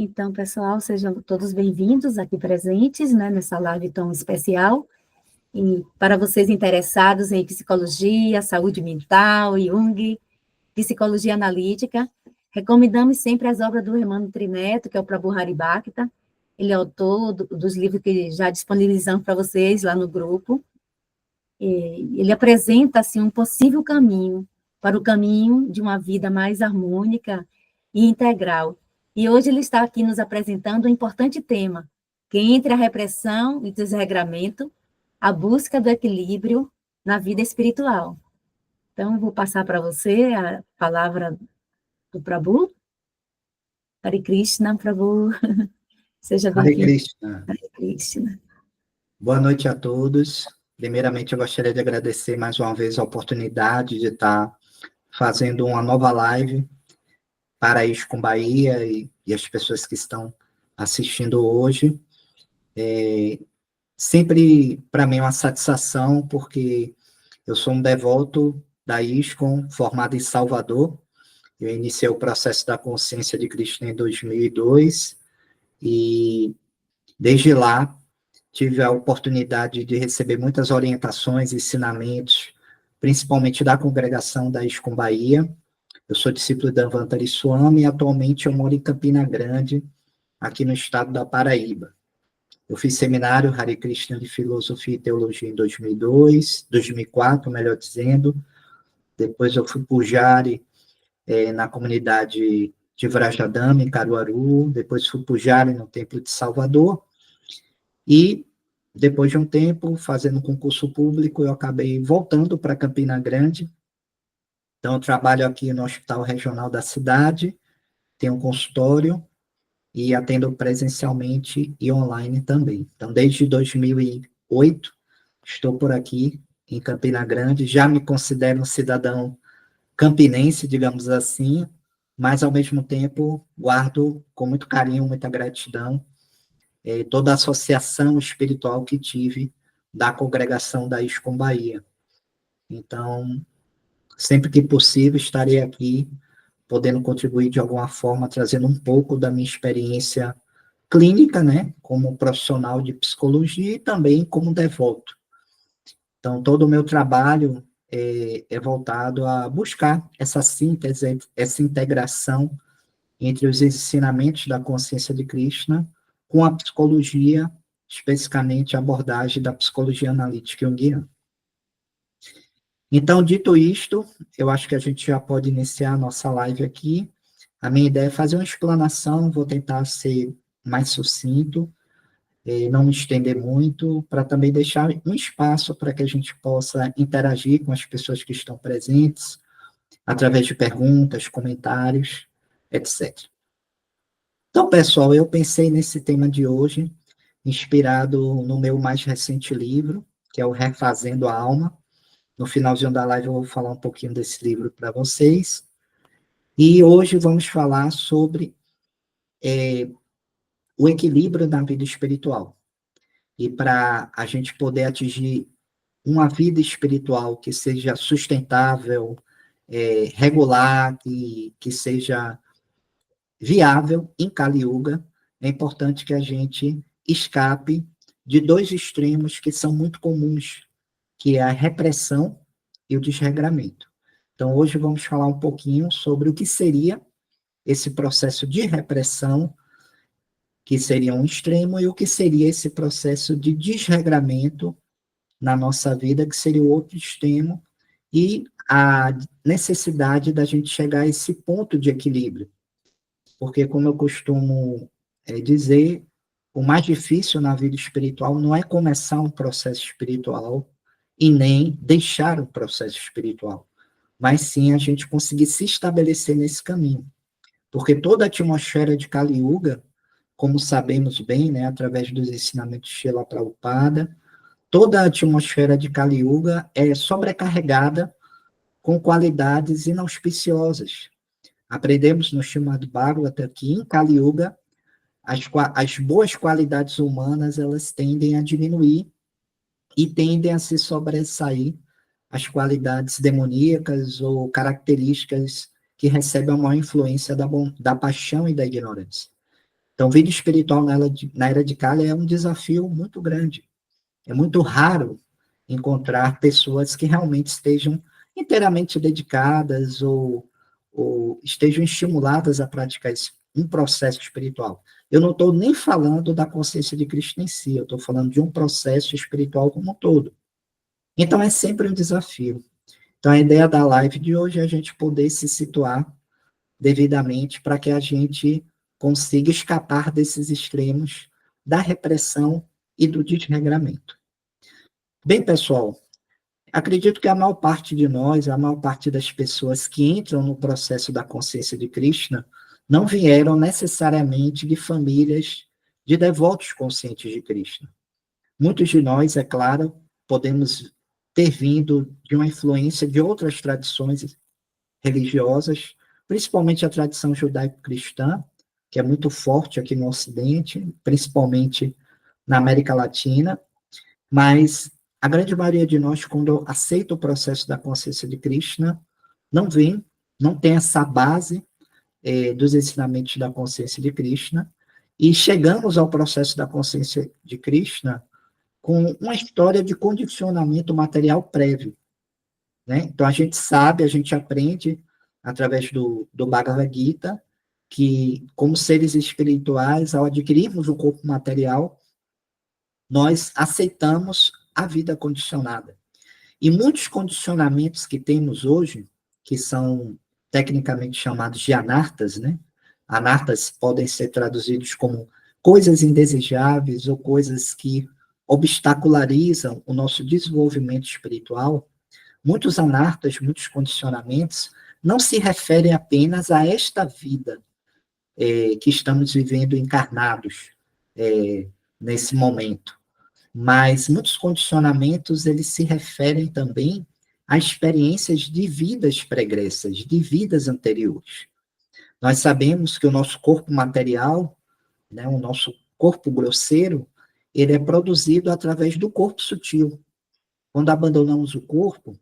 Então, pessoal, sejam todos bem-vindos aqui presentes, né, nessa live tão especial. E para vocês interessados em psicologia, saúde mental, Jung, psicologia analítica, recomendamos sempre as obras do Hermano Trineto, que é o Prabhu Haribhakta. Ele é autor dos livros que já disponibilizamos para vocês lá no grupo. Ele apresenta assim, um possível caminho para o caminho de uma vida mais harmônica e integral. E hoje ele está aqui nos apresentando um importante tema, que é entre a repressão e o desregramento, a busca do equilíbrio na vida espiritual. Então, eu vou passar para você a palavra do Prabhu. Hare Krishna, Prabhu. Seja Hare bem-vindo. Krishna. Hare Krishna. Boa noite a todos. Primeiramente, eu gostaria de agradecer mais uma vez a oportunidade de estar fazendo uma nova live para a ISCOM Bahia e as pessoas que estão assistindo hoje. Sempre, para mim, é uma satisfação, porque eu sou um devoto da ISCOM, formado em Salvador. Eu iniciei o processo da consciência de Krishna em 2002, e desde lá tive a oportunidade de receber muitas orientações, ensinamentos, principalmente da congregação da ISCOM Bahia. Eu sou discípulo da Vantari Swami e atualmente eu moro em Campina Grande, aqui no estado da Paraíba. Eu fiz seminário Hare Krishna de Filosofia e Teologia em 2002, 2004, melhor dizendo. Depois eu fui pujari na comunidade de Vrajadama, em Caruaru. Depois fui pujari no Templo de Salvador. E depois de um tempo, fazendo concurso público, eu acabei voltando para Campina Grande. Então, eu trabalho aqui no Hospital Regional da cidade, tenho um consultório e atendo presencialmente e online também. Então, desde 2008, estou por aqui em Campina Grande. Já me considero um cidadão campinense, digamos assim, mas, ao mesmo tempo, guardo com muito carinho, muita gratidão toda a associação espiritual que tive da congregação da ISCOM Bahia. Então, sempre que possível, estarei aqui, podendo contribuir de alguma forma, trazendo um pouco da minha experiência clínica, né, como profissional de psicologia e também como devoto. Então, todo o meu trabalho é voltado a buscar essa síntese, essa integração entre os ensinamentos da consciência de Krishna com a psicologia, especificamente a abordagem da psicologia analítica junguiana. Então, dito isto, eu acho que a gente já pode iniciar a nossa live aqui. A minha ideia é fazer uma explanação, vou tentar ser mais sucinto, não me estender muito, para também deixar um espaço para que a gente possa interagir com as pessoas que estão presentes, através de perguntas, comentários, etc. Então, pessoal, eu pensei nesse tema de hoje, inspirado no meu mais recente livro, que é o Refazendo a Alma. No finalzinho da live eu vou falar um pouquinho desse livro para vocês. E hoje vamos falar sobre o equilíbrio na vida espiritual. E para a gente poder atingir uma vida espiritual que seja sustentável, regular, que seja viável em Kali Yuga, é importante que a gente escape de dois extremos que são muito comuns, que é a repressão e o desregramento. Então, hoje vamos falar um pouquinho sobre o que seria esse processo de repressão, que seria um extremo, e o que seria esse processo de desregramento na nossa vida, que seria o outro extremo, e a necessidade da gente chegar a esse ponto de equilíbrio. Porque, como eu costumo dizer, o mais difícil na vida espiritual não é começar um processo espiritual e nem deixar o processo espiritual, mas sim a gente conseguir se estabelecer nesse caminho. Porque toda a atmosfera de Kali Yuga, como sabemos bem, né, através dos ensinamentos de Srila Prabhupada, toda a atmosfera de Kali Yuga é sobrecarregada com qualidades inauspiciosas. Aprendemos no Srimad Bhagavata que em Kali Yuga as boas qualidades humanas elas tendem a diminuir e tendem a se sobressair as qualidades demoníacas ou características que recebem a maior influência da paixão e da ignorância. Então, vida espiritual na era de Kali é um desafio muito grande. É muito raro encontrar pessoas que realmente estejam inteiramente dedicadas ou estejam estimuladas a praticar um processo espiritual. Eu não estou nem falando da consciência de Cristo em si, eu estou falando de um processo espiritual como um todo. Então, é sempre um desafio. Então, a ideia da live de hoje é a gente poder se situar devidamente para que a gente consiga escapar desses extremos da repressão e do desregramento. Bem, pessoal, acredito que a maior parte de nós, a maior parte das pessoas que entram no processo da consciência de Krishna, não vieram necessariamente de famílias de devotos conscientes de Krishna. Muitos de nós, é claro, podemos ter vindo de uma influência de outras tradições religiosas, principalmente a tradição judaico-cristã, que é muito forte aqui no Ocidente, principalmente na América Latina, mas a grande maioria de nós, quando aceita o processo da consciência de Krishna, não tem essa base dos ensinamentos da consciência de Krishna, e chegamos ao processo da consciência de Krishna com uma história de condicionamento material prévio. Né? Então, a gente sabe, a gente aprende, através do Bhagavad Gita, que, como seres espirituais, ao adquirirmos o corpo material, nós aceitamos a vida condicionada. E muitos condicionamentos que temos hoje, que são tecnicamente chamados de anartas, né? Anartas podem ser traduzidos como coisas indesejáveis ou coisas que obstacularizam o nosso desenvolvimento espiritual. Muitos anartas, muitos condicionamentos, não se referem apenas a esta vida que estamos vivendo encarnados nesse momento, mas muitos condicionamentos, eles se referem também a experiências de vidas pregressas, de vidas anteriores. Nós sabemos que o nosso corpo material, né, o nosso corpo grosseiro, ele é produzido através do corpo sutil. Quando abandonamos o corpo,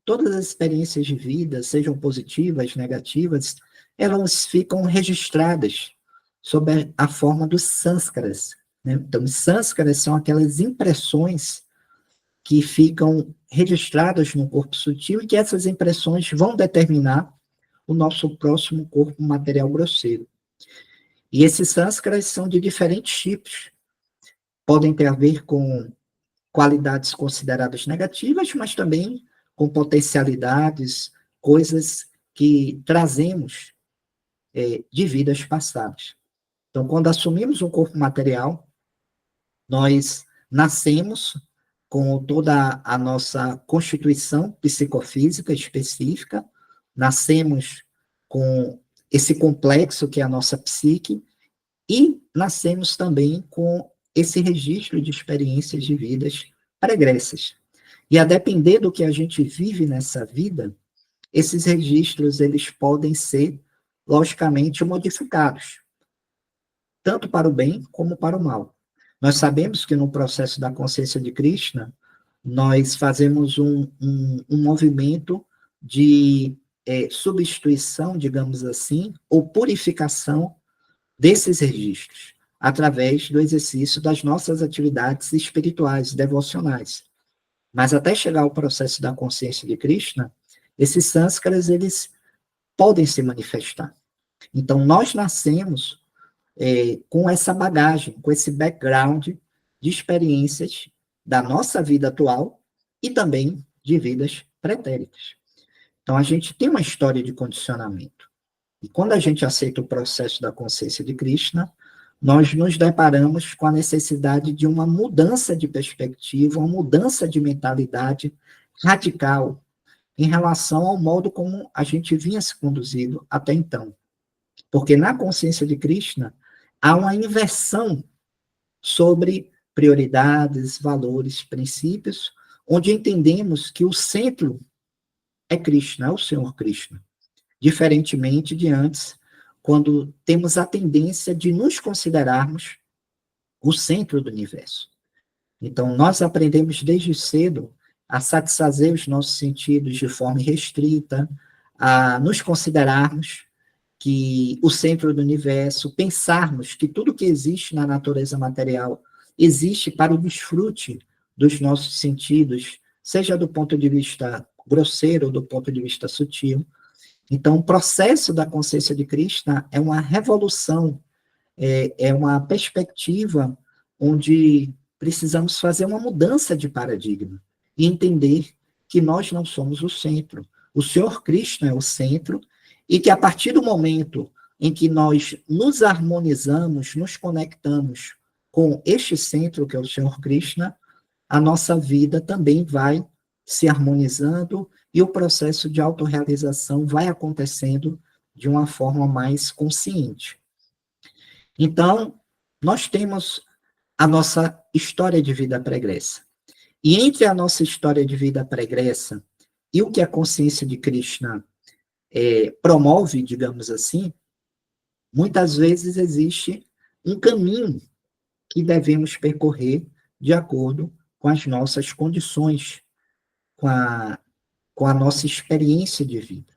todas as experiências de vida, sejam positivas, negativas, elas ficam registradas sob a forma dos sânskaras. Né? Então, os sânskaras são aquelas impressões que ficam registradas no corpo sutil e que essas impressões vão determinar o nosso próximo corpo material grosseiro. E esses sânskaras são de diferentes tipos. Podem ter a ver com qualidades consideradas negativas, mas também com potencialidades, coisas que trazemos de vidas passadas. Então, quando assumimos um corpo material, nós nascemos com toda a nossa constituição psicofísica específica, nascemos com esse complexo que é a nossa psique, e nascemos também com esse registro de experiências de vidas pregressas. E a depender do que a gente vive nessa vida, esses registros eles podem ser, logicamente, modificados, tanto para o bem como para o mal. Nós sabemos que no processo da consciência de Krishna, nós fazemos um movimento de substituição, digamos assim, ou purificação desses registros, através do exercício das nossas atividades espirituais, devocionais. Mas até chegar ao processo da consciência de Krishna, esses sânskaras, eles podem se manifestar. Então, nós nascemos com essa bagagem, com esse background de experiências da nossa vida atual e também de vidas pretéritas. Então, a gente tem uma história de condicionamento. E quando a gente aceita o processo da consciência de Krishna, nós nos deparamos com a necessidade de uma mudança de perspectiva, uma mudança de mentalidade radical em relação ao modo como a gente vinha se conduzindo até então. Porque na consciência de Krishna, há uma inversão sobre prioridades, valores, princípios, onde entendemos que o centro é Krishna, é o Senhor Krishna. Diferentemente de antes, quando temos a tendência de nos considerarmos o centro do universo. Então, nós aprendemos desde cedo a satisfazer os nossos sentidos de forma restrita, a nos considerarmos que o centro do universo, pensarmos que tudo que existe na natureza material existe para o desfrute dos nossos sentidos, seja do ponto de vista grosseiro ou do ponto de vista sutil. Então, o processo da consciência de Krishna é uma revolução, é uma perspectiva onde precisamos fazer uma mudança de paradigma e entender que nós não somos o centro. O Senhor Krishna é o centro e que a partir do momento em que nós nos harmonizamos, nos conectamos com este centro, que é o Senhor Krishna, a nossa vida também vai se harmonizando e o processo de autorrealização vai acontecendo de uma forma mais consciente. Então, nós temos a nossa história de vida pregressa. E entre a nossa história de vida pregressa e o que a consciência de Krishna promove, digamos assim, muitas vezes existe um caminho que devemos percorrer de acordo com as nossas condições, com a nossa experiência de vida.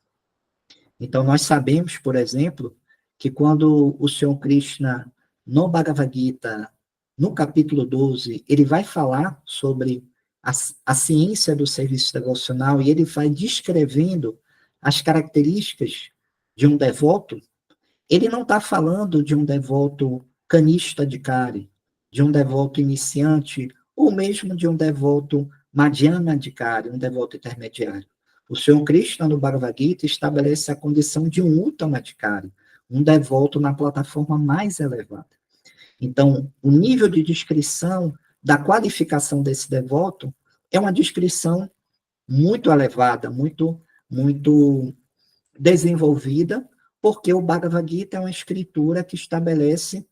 Então, nós sabemos, por exemplo, que quando o Senhor Krishna, no Bhagavad Gita, no capítulo 12, ele vai falar sobre a ciência do serviço devocional e ele vai descrevendo as características de um devoto, ele não está falando de um devoto canista de Kari, de um devoto iniciante, ou mesmo de um devoto madhyana de Kari, um devoto intermediário. O Senhor Krishna, no Bhagavad Gita, estabelece a condição de um Uttama de Kari, um devoto na plataforma mais elevada. Então, o nível de descrição da qualificação desse devoto é uma descrição muito elevada, muito desenvolvida, porque o Bhagavad Gita é uma escritura que estabelece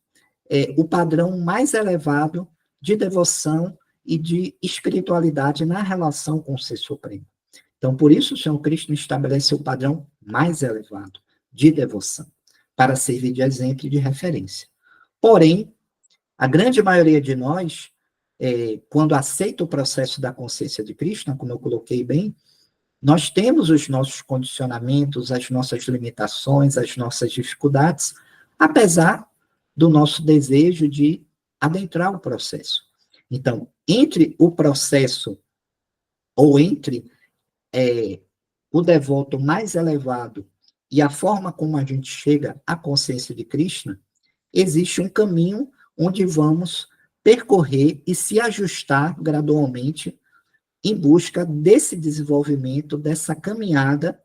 o padrão mais elevado de devoção e de espiritualidade na relação com o Ser Supremo. Então, por isso, o Senhor Krishna estabelece o padrão mais elevado de devoção, para servir de exemplo e de referência. Porém, a grande maioria de nós, quando aceita o processo da consciência de Krishna, como eu coloquei bem, nós temos os nossos condicionamentos, as nossas limitações, as nossas dificuldades, apesar do nosso desejo de adentrar o processo. Então, entre o processo, ou entre o devoto mais elevado e a forma como a gente chega à consciência de Krishna, existe um caminho onde vamos percorrer e se ajustar gradualmente em busca desse desenvolvimento, dessa caminhada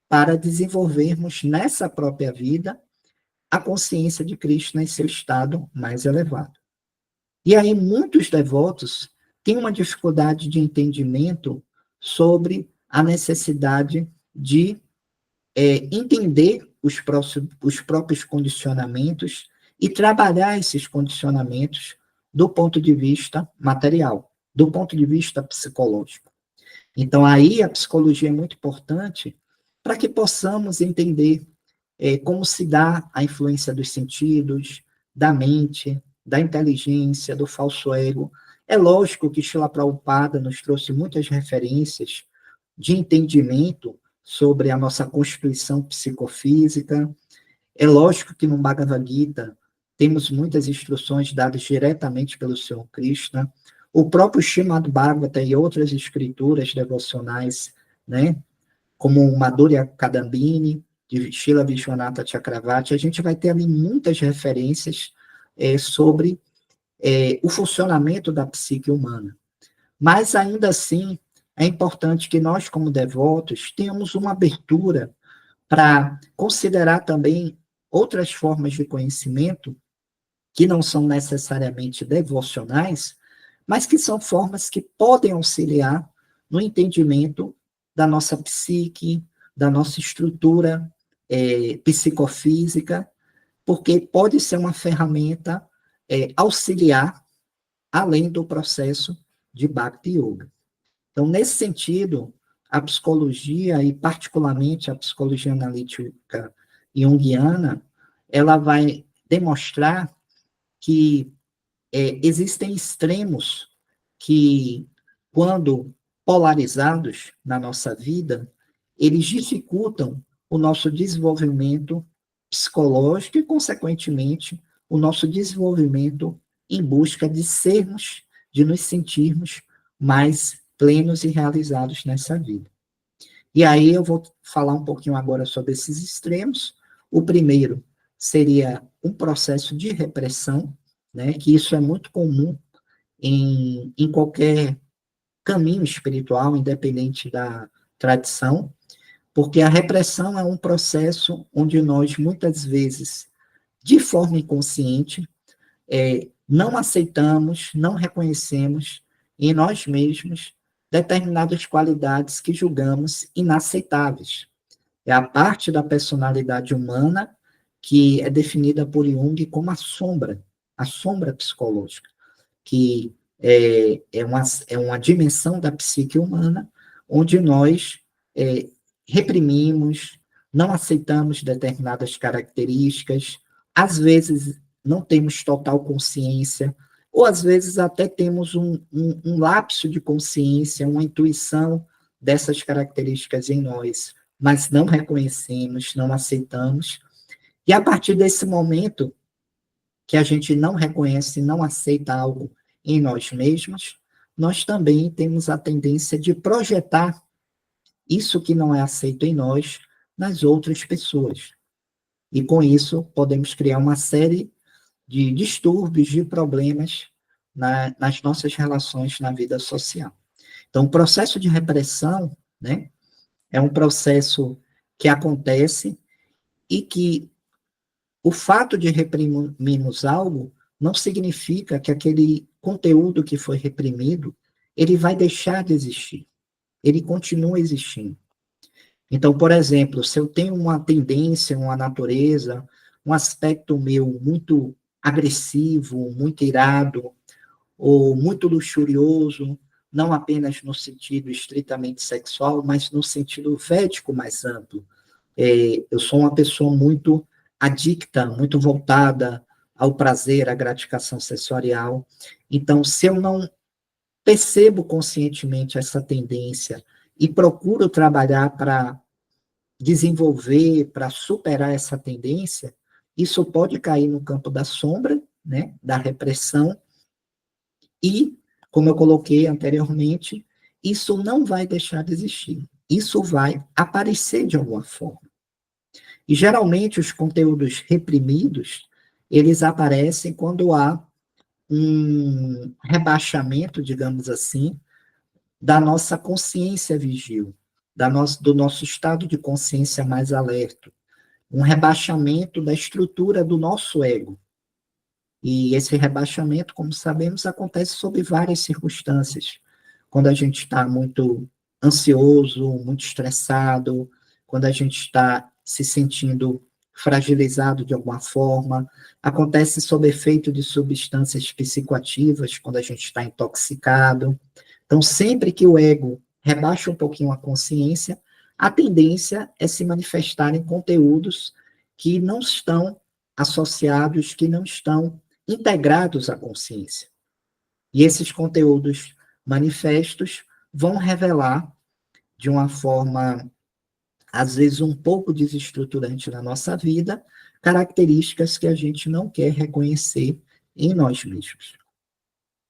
para desenvolvermos nessa própria vida a consciência de Krishna em seu estado mais elevado. E aí muitos devotos têm uma dificuldade de entendimento sobre a necessidade de entender os próprios condicionamentos e trabalhar esses condicionamentos do ponto de vista material, do ponto de vista psicológico. Então, aí a psicologia é muito importante para que possamos entender como se dá a influência dos sentidos, da mente, da inteligência, do falso ego. É lógico que Srila Prabhupada nos trouxe muitas referências de entendimento sobre a nossa constituição psicofísica. É lógico que no Bhagavad Gita temos muitas instruções dadas diretamente pelo Senhor Krishna. O próprio Srimad Bhagavata e outras escrituras devocionais, né, como o Madhurya Kadambini, de Srila Vishwanatha Chakravarti, a gente vai ter ali muitas referências sobre o funcionamento da psique humana. Mas, ainda assim, é importante que nós, como devotos, tenhamos uma abertura para considerar também outras formas de conhecimento que não são necessariamente devocionais, mas que são formas que podem auxiliar no entendimento da nossa psique, da nossa estrutura psicofísica, porque pode ser uma ferramenta auxiliar além do processo de Bhakti Yoga. Então, nesse sentido, a psicologia, e particularmente a psicologia analítica junguiana, ela vai demonstrar que existem extremos que, quando polarizados na nossa vida, eles dificultam o nosso desenvolvimento psicológico e, consequentemente, o nosso desenvolvimento em busca de sermos, de nos sentirmos mais plenos e realizados nessa vida. E aí eu vou falar um pouquinho agora sobre esses extremos. O primeiro seria um processo de repressão, né, que isso é muito comum em qualquer caminho espiritual, independente da tradição, porque a repressão é um processo onde nós, muitas vezes, de forma inconsciente, não aceitamos, não reconhecemos em nós mesmos determinadas qualidades que julgamos inaceitáveis. É a parte da personalidade humana que é definida por Jung como a sombra psicológica, que é uma dimensão da psique humana onde nós reprimimos, não aceitamos determinadas características, às vezes não temos total consciência, ou às vezes até temos um lapso de consciência, uma intuição dessas características em nós, mas não reconhecemos, não aceitamos. E a partir desse momento que a gente não reconhece, não aceita algo em nós mesmos, nós também temos a tendência de projetar isso que não é aceito em nós nas outras pessoas. E com isso podemos criar uma série de distúrbios, de problemas nas nossas relações na vida social. Então, o processo de repressão, né, é um processo que acontece e que o fato de reprimirmos algo não significa que aquele conteúdo que foi reprimido, ele vai deixar de existir. Ele continua existindo. Então, por exemplo, se eu tenho uma tendência, uma natureza, um aspecto meu muito agressivo, muito irado, ou muito luxurioso, não apenas no sentido estritamente sexual, mas no sentido védico mais amplo. Eu sou uma pessoa muito adicta, muito voltada ao prazer, à gratificação sensorial. Então, se eu não percebo conscientemente essa tendência e procuro trabalhar para desenvolver, para superar essa tendência, isso pode cair no campo da sombra, né, da repressão, e, como eu coloquei anteriormente, isso não vai deixar de existir. Isso vai aparecer de alguma forma. E, geralmente, os conteúdos reprimidos, eles aparecem quando há um rebaixamento, digamos assim, da nossa consciência vigil, do nosso estado de consciência mais alerta, um rebaixamento da estrutura do nosso ego. E esse rebaixamento, como sabemos, acontece sob várias circunstâncias. Quando a gente está muito ansioso, muito estressado, quando a gente está se sentindo fragilizado de alguma forma, acontece sob efeito de substâncias psicoativas, quando a gente está intoxicado. Então, sempre que o ego rebaixa um pouquinho a consciência, a tendência é se manifestar em conteúdos que não estão associados, que não estão integrados à consciência. E esses conteúdos manifestos vão revelar, de uma forma, às vezes, um pouco desestruturante na nossa vida, características que a gente não quer reconhecer em nós mesmos.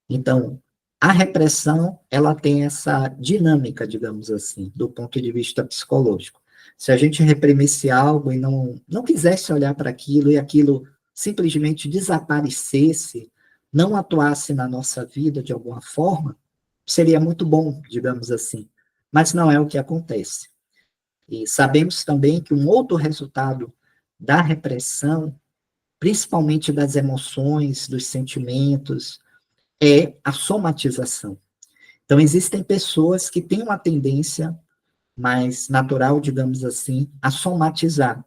Então, a repressão, ela tem essa dinâmica, digamos assim, do ponto de vista psicológico. Se a gente reprimisse algo e não quisesse olhar para aquilo e aquilo simplesmente desaparecesse, não atuasse na nossa vida de alguma forma, seria muito bom, digamos assim. Mas não é o que acontece. E sabemos também que um outro resultado da repressão, principalmente das emoções, dos sentimentos, é a somatização. Então, existem pessoas que têm uma tendência mais natural, digamos assim, a somatizar.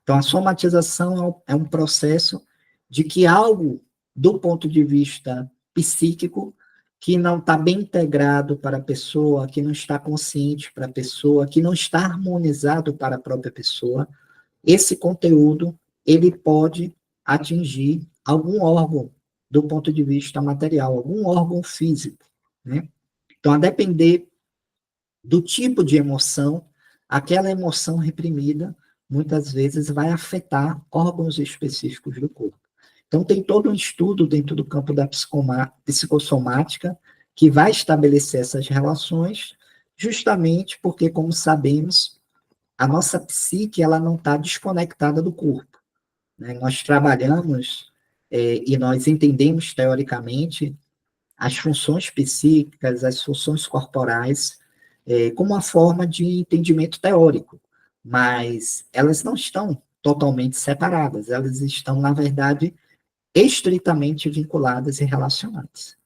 Então, a somatização é um processo de que algo, do ponto de vista psíquico, que não está bem integrado para a pessoa, que não está consciente para a pessoa, que não está harmonizado para a própria pessoa, esse conteúdo, ele pode atingir algum órgão do ponto de vista material, algum órgão físico, né? Então, a depender do tipo de emoção, aquela emoção reprimida muitas vezes vai afetar órgãos específicos do corpo. Então, tem todo um estudo dentro do campo da psicossomática que vai estabelecer essas relações, justamente porque, como sabemos, a nossa psique ela não está desconectada do corpo, né? Nós trabalhamos e nós entendemos teoricamente as funções psíquicas, as funções corporais, como uma forma de entendimento teórico, mas elas não estão totalmente separadas, elas estão, na verdade, estritamente vinculadas e relacionadas.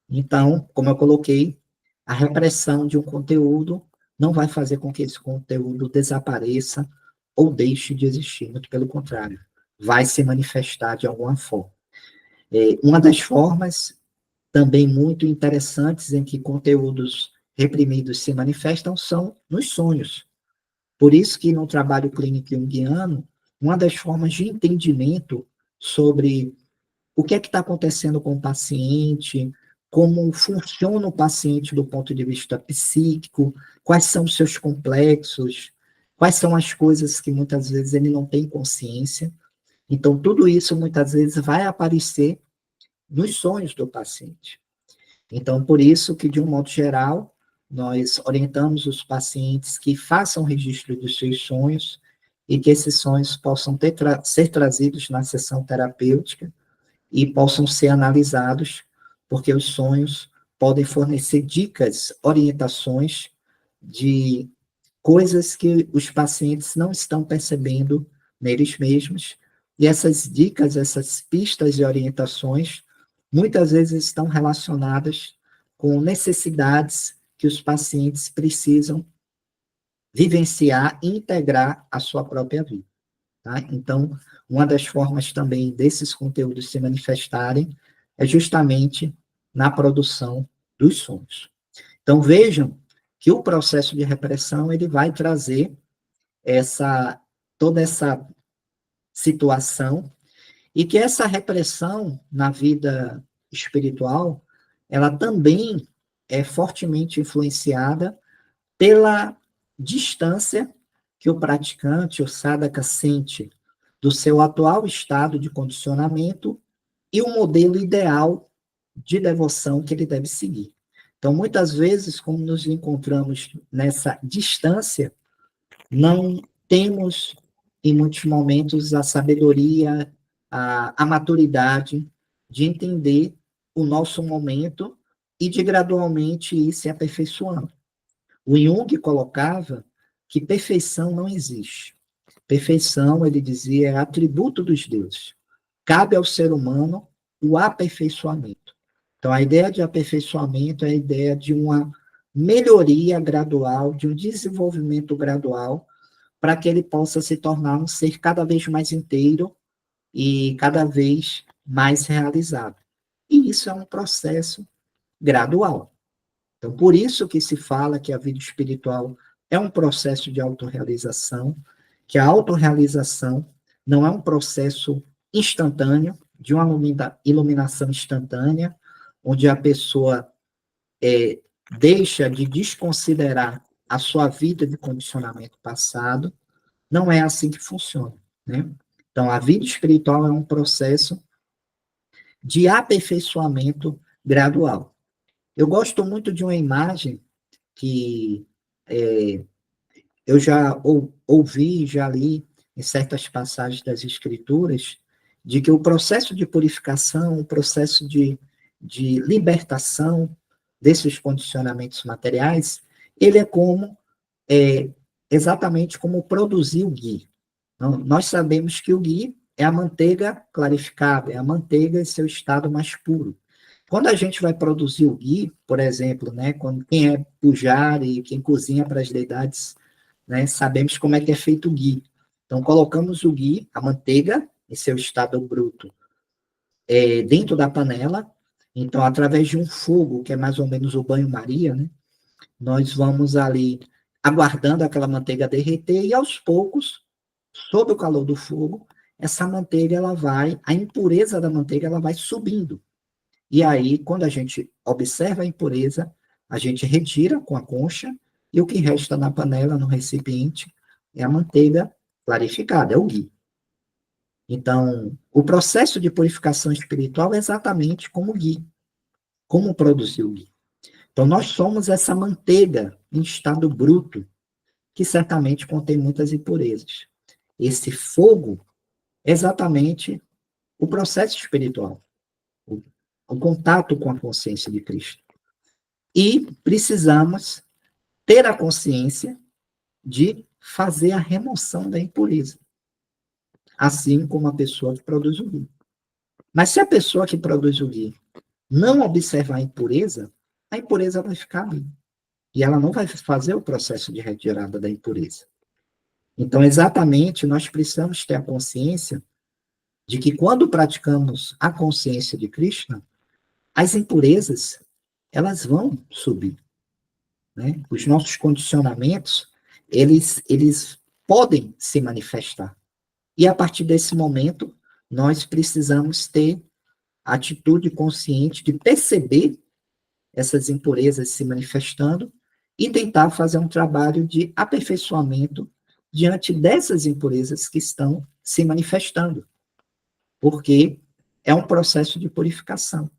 Então, como eu coloquei, a repressão de um conteúdo não vai fazer com que esse conteúdo desapareça ou deixe de existir, muito pelo contrário, vai se manifestar de alguma forma. Uma das formas também muito interessantes em que conteúdos reprimidos se manifestam são nos sonhos. Por isso que no trabalho clínico junguiano, uma das formas de entendimento sobre o que é que está acontecendo com o paciente, como funciona o paciente do ponto de vista psíquico, quais são os seus complexos, quais são as coisas que muitas vezes ele não tem consciência. Então, tudo isso muitas vezes vai aparecer nos sonhos do paciente. Então, por isso que, de um modo geral, nós orientamos os pacientes que façam registro dos seus sonhos e que esses sonhos possam ser trazidos na sessão terapêutica e possam ser analisados, porque os sonhos podem fornecer dicas, orientações de coisas que os pacientes não estão percebendo neles mesmos, e essas dicas, essas pistas e orientações, muitas vezes estão relacionadas com necessidades que os pacientes precisam vivenciar e integrar à sua própria vida. Tá? Então, uma das formas também desses conteúdos se manifestarem é justamente na produção dos sonhos. Então, vejam que o processo de repressão ele vai trazer toda essa situação e que essa repressão na vida espiritual, ela também é fortemente influenciada pela distância que o praticante, o sadhaka, sente do seu atual estado de condicionamento e o modelo ideal de devoção que ele deve seguir. Então, muitas vezes, como nos encontramos nessa distância, não temos, em muitos momentos, a sabedoria, a maturidade de entender o nosso momento e de gradualmente ir se aperfeiçoando. O Jung colocava que perfeição não existe. Perfeição, ele dizia, é atributo dos deuses. Cabe ao ser humano o aperfeiçoamento. Então, a ideia de aperfeiçoamento é a ideia de uma melhoria gradual, de um desenvolvimento gradual, para que ele possa se tornar um ser cada vez mais inteiro e cada vez mais realizado. E isso é um processo gradual. Então, por isso que se fala que a vida espiritual é um processo de autorrealização, que a autorrealização não é um processo instantâneo, de uma iluminação instantânea, onde a pessoa deixa de desconsiderar a sua vida de condicionamento passado. Não é assim que funciona, né? Então, a vida espiritual é um processo de aperfeiçoamento gradual. Eu gosto muito de uma imagem que eu já ouvi, já li em certas passagens das Escrituras, de que o processo de purificação, o processo de libertação desses condicionamentos materiais, ele é exatamente como produzir o ghee. Então, nós sabemos que o ghee é a manteiga clarificada, é a manteiga em seu estado mais puro. Quando a gente vai produzir o ghee, por exemplo, né, quem é pujari, quem cozinha para as deidades, né, sabemos como é que é feito o ghee. Então, colocamos o ghee, a manteiga, em seu estado bruto, dentro da panela. Então, através de um fogo, que é mais ou menos o banho-maria, né, nós vamos ali aguardando aquela manteiga derreter e, aos poucos, sob o calor do fogo, essa manteiga, a impureza da manteiga, ela vai subindo. E aí, quando a gente observa a impureza, a gente retira com a concha, e o que resta na panela, no recipiente, é a manteiga clarificado, é o gui. Então, o processo de purificação espiritual é exatamente como o gui, como produzir o gui. Então, nós somos essa manteiga em estado bruto, que certamente contém muitas impurezas. Esse fogo é exatamente o processo espiritual, o contato com a consciência de Cristo. E precisamos ter a consciência de fazer a remoção da impureza, assim como a pessoa que produz o gui. Mas se a pessoa que produz o gui não observar a impureza vai ficar ali. E ela não vai fazer o processo de retirada da impureza. Então, exatamente, nós precisamos ter a consciência de que quando praticamos a consciência de Krishna, as impurezas, elas vão subir. Né? Os nossos condicionamentos, eles podem se manifestar. E a partir desse momento, nós precisamos ter a atitude consciente de perceber essas impurezas se manifestando e tentar fazer um trabalho de aperfeiçoamento diante dessas impurezas que estão se manifestando. Porque é um processo de purificação.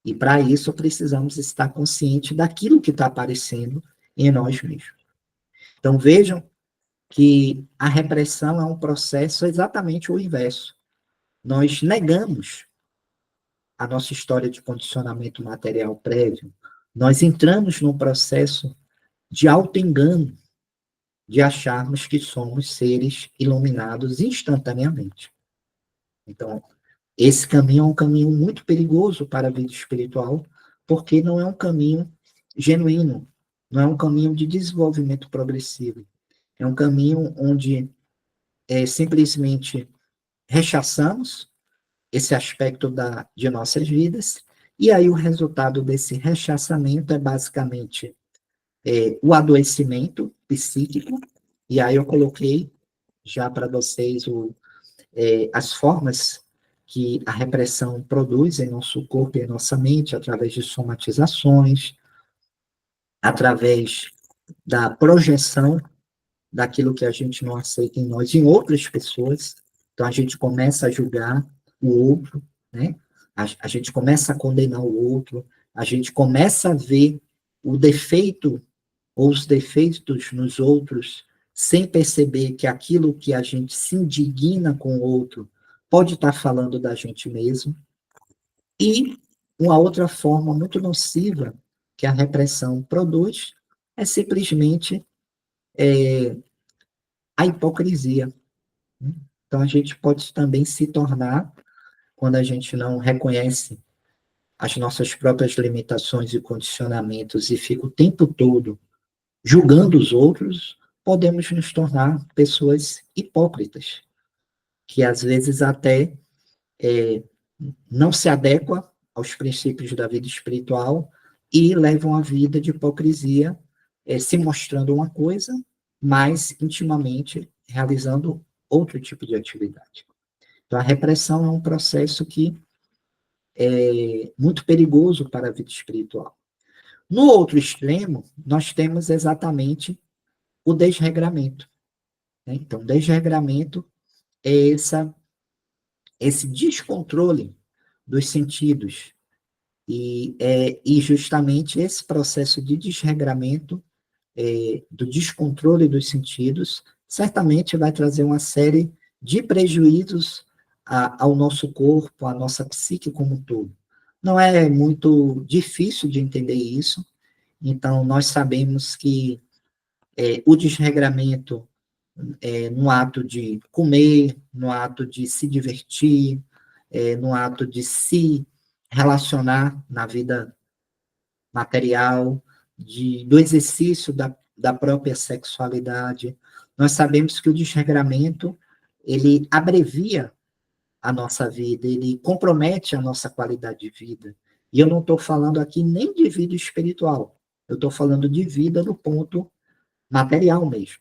E para isso precisamos estar consciente daquilo que está aparecendo em nós mesmos. Então vejam que a repressão é um processo exatamente o inverso. Nós negamos a nossa história de condicionamento material prévio, nós entramos num processo de auto-engano, de acharmos que somos seres iluminados instantaneamente. Então, esse caminho é um caminho muito perigoso para a vida espiritual, porque não é um caminho genuíno, não é um caminho de desenvolvimento progressivo. É um caminho onde simplesmente rechaçamos esse aspecto de nossas vidas, e aí o resultado desse rechaçamento é basicamente o adoecimento psíquico, e aí eu coloquei já para vocês as formas que a repressão produz em nosso corpo e em nossa mente, através de somatizações, através da projeção daquilo que a gente não aceita em nós, em outras pessoas. Então, a gente começa a julgar o outro, né? A gente começa a condenar o outro, a gente começa a ver o defeito ou os defeitos nos outros, sem perceber que aquilo que a gente se indigna com o outro pode estar falando da gente mesmo. E uma outra forma muito nociva que a repressão produz é simplesmente a hipocrisia. Então, a gente pode também se tornar, quando a gente não reconhece as nossas próprias limitações e condicionamentos e fica o tempo todo julgando os outros, podemos nos tornar pessoas hipócritas, que às vezes até não se adequam aos princípios da vida espiritual e levam a vida de hipocrisia, se mostrando uma coisa, mas intimamente realizando outro tipo de atividade. Então, a repressão é um processo que é muito perigoso para a vida espiritual. No outro extremo, nós temos exatamente o desregramento. Né? Então, desregramento é esse descontrole dos sentidos. E justamente esse processo de desregramento, do descontrole dos sentidos, certamente vai trazer uma série de prejuízos ao nosso corpo, à nossa psique como um todo. Não é muito difícil de entender isso, então nós sabemos que o desregramento no ato de comer, no ato de se divertir, no ato de se relacionar na vida material, do exercício da própria sexualidade. Nós sabemos que o desregramento, ele abrevia a nossa vida, ele compromete a nossa qualidade de vida. E eu não estou falando aqui nem de vida espiritual, eu estou falando de vida no ponto material mesmo.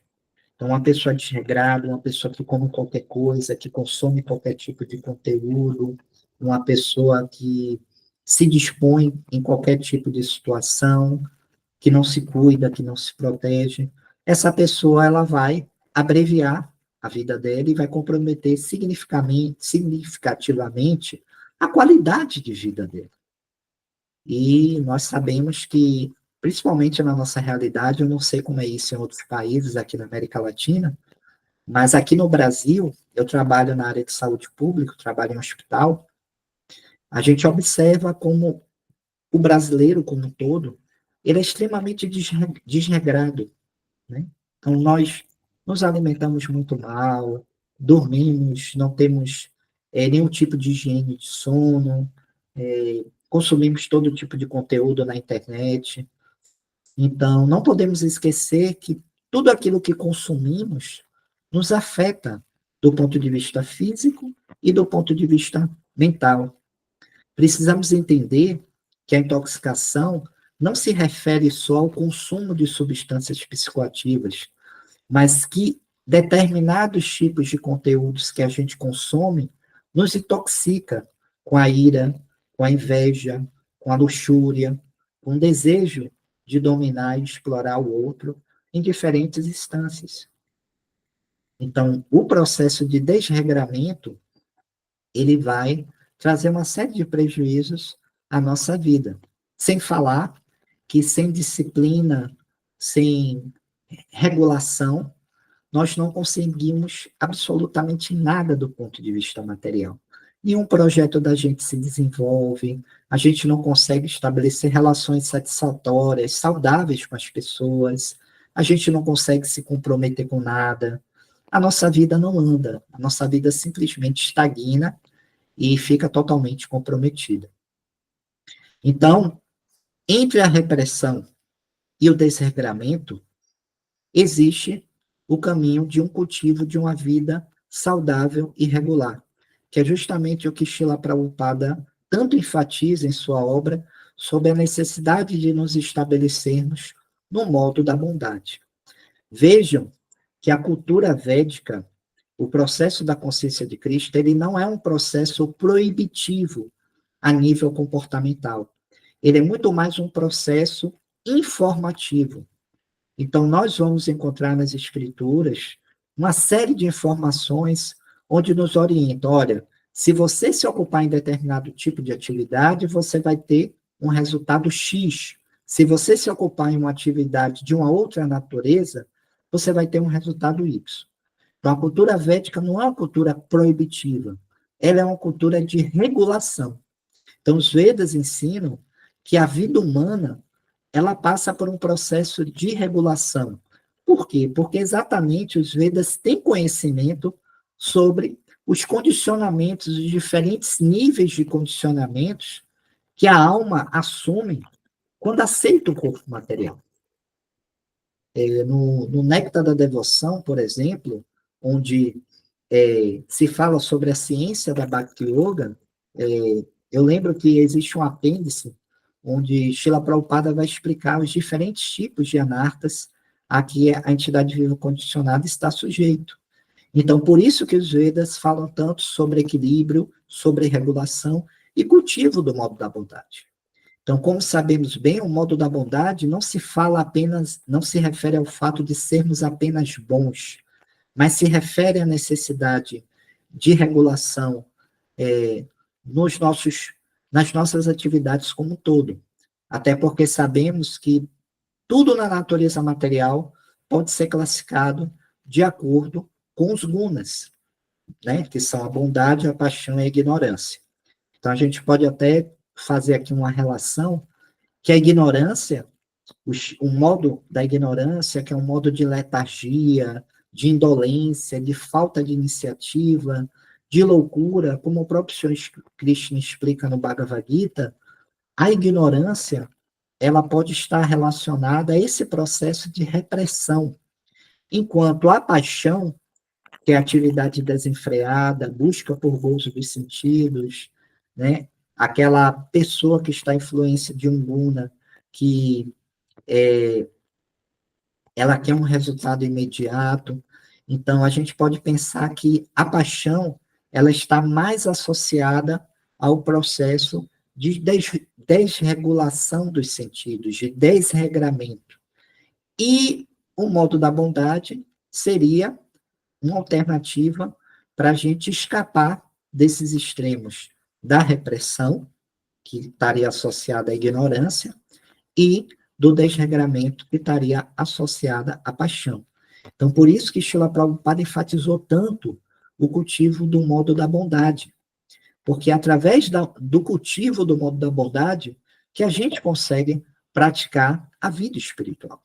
Então, uma pessoa desregrada, uma pessoa que come qualquer coisa, que consome qualquer tipo de conteúdo, uma pessoa que se dispõe em qualquer tipo de situação, que não se cuida, que não se protege, essa pessoa ela vai abreviar a vida dela e vai comprometer significativamente a qualidade de vida dela. E nós sabemos que, principalmente na nossa realidade, eu não sei como é isso em outros países aqui na América Latina, mas aqui no Brasil, eu trabalho na área de saúde pública, trabalho em um hospital, a gente observa como o brasileiro como um todo, ele é extremamente desregrado, né? Então, nós nos alimentamos muito mal, dormimos, não temos nenhum tipo de higiene de sono, consumimos todo tipo de conteúdo na internet. Então, não podemos esquecer que tudo aquilo que consumimos nos afeta do ponto de vista físico e do ponto de vista mental. Precisamos entender que a intoxicação não se refere só ao consumo de substâncias psicoativas, mas que determinados tipos de conteúdos que a gente consome nos intoxica com a ira, com a inveja, com a luxúria, com o desejo de dominar e explorar o outro em diferentes instâncias. Então, o processo de desregramento, ele vai trazer uma série de prejuízos à nossa vida. Sem falar que sem disciplina, sem regulação, nós não conseguimos absolutamente nada do ponto de vista material. Nenhum projeto da gente se desenvolve, a gente não consegue estabelecer relações satisfatórias, saudáveis com as pessoas, a gente não consegue se comprometer com nada, a nossa vida não anda, a nossa vida simplesmente estagna e fica totalmente comprometida. Então, entre a repressão e o desregramento, existe o caminho de um cultivo de uma vida saudável e regular, que é justamente o que Srila Prabhupada tanto enfatiza em sua obra sobre a necessidade de nos estabelecermos no modo da bondade. Vejam que a cultura védica, o processo da consciência de Cristo, ele não é um processo proibitivo a nível comportamental. Ele é muito mais um processo informativo. Então, nós vamos encontrar nas escrituras uma série de informações onde nos orienta, olha, se você se ocupar em determinado tipo de atividade, você vai ter um resultado X. Se você se ocupar em uma atividade de uma outra natureza, você vai ter um resultado Y. Então, a cultura védica não é uma cultura proibitiva, ela é uma cultura de regulação. Então, os Vedas ensinam que a vida humana ela passa por um processo de regulação. Por quê? Porque exatamente os Vedas têm conhecimento sobre os condicionamentos, os diferentes níveis de condicionamentos que a alma assume quando aceita o corpo material. No Néctar da Devoção, por exemplo, onde se fala sobre a ciência da Bhakti Yoga, eu lembro que existe um apêndice onde Srila Prabhupada vai explicar os diferentes tipos de anartas a que a entidade viva condicionada está sujeito. Então, por isso que os Vedas falam tanto sobre equilíbrio, sobre regulação e cultivo do modo da bondade. Então, como sabemos bem, o modo da bondade não se fala apenas, não se refere ao fato de sermos apenas bons, mas se refere à necessidade de regulação nas nossas atividades como um todo. Até porque sabemos que tudo na natureza material pode ser classificado de acordo com os gunas, né, que são a bondade, a paixão e a ignorância. Então, a gente pode até fazer aqui uma relação que a ignorância, o modo da ignorância, que é um modo de letargia, de indolência, de falta de iniciativa, de loucura, como o próprio Senhor Krishna explica no Bhagavad Gita, a ignorância, ela pode estar relacionada a esse processo de repressão, enquanto a paixão, que é a atividade desenfreada, busca por gozo dos sentidos, né? Aquela pessoa que está à influência de um guna, que ela quer um resultado imediato. Então, a gente pode pensar que a paixão ela está mais associada ao processo de desregulação dos sentidos, de desregramento. E o modo da bondade seria uma alternativa para a gente escapar desses extremos da repressão, que estaria associada à ignorância, e do desregramento, que estaria associada à paixão. Então, por isso que Srila Prabhupada enfatizou tanto o cultivo do modo da bondade, porque é através do cultivo do modo da bondade que a gente consegue praticar a vida espiritual.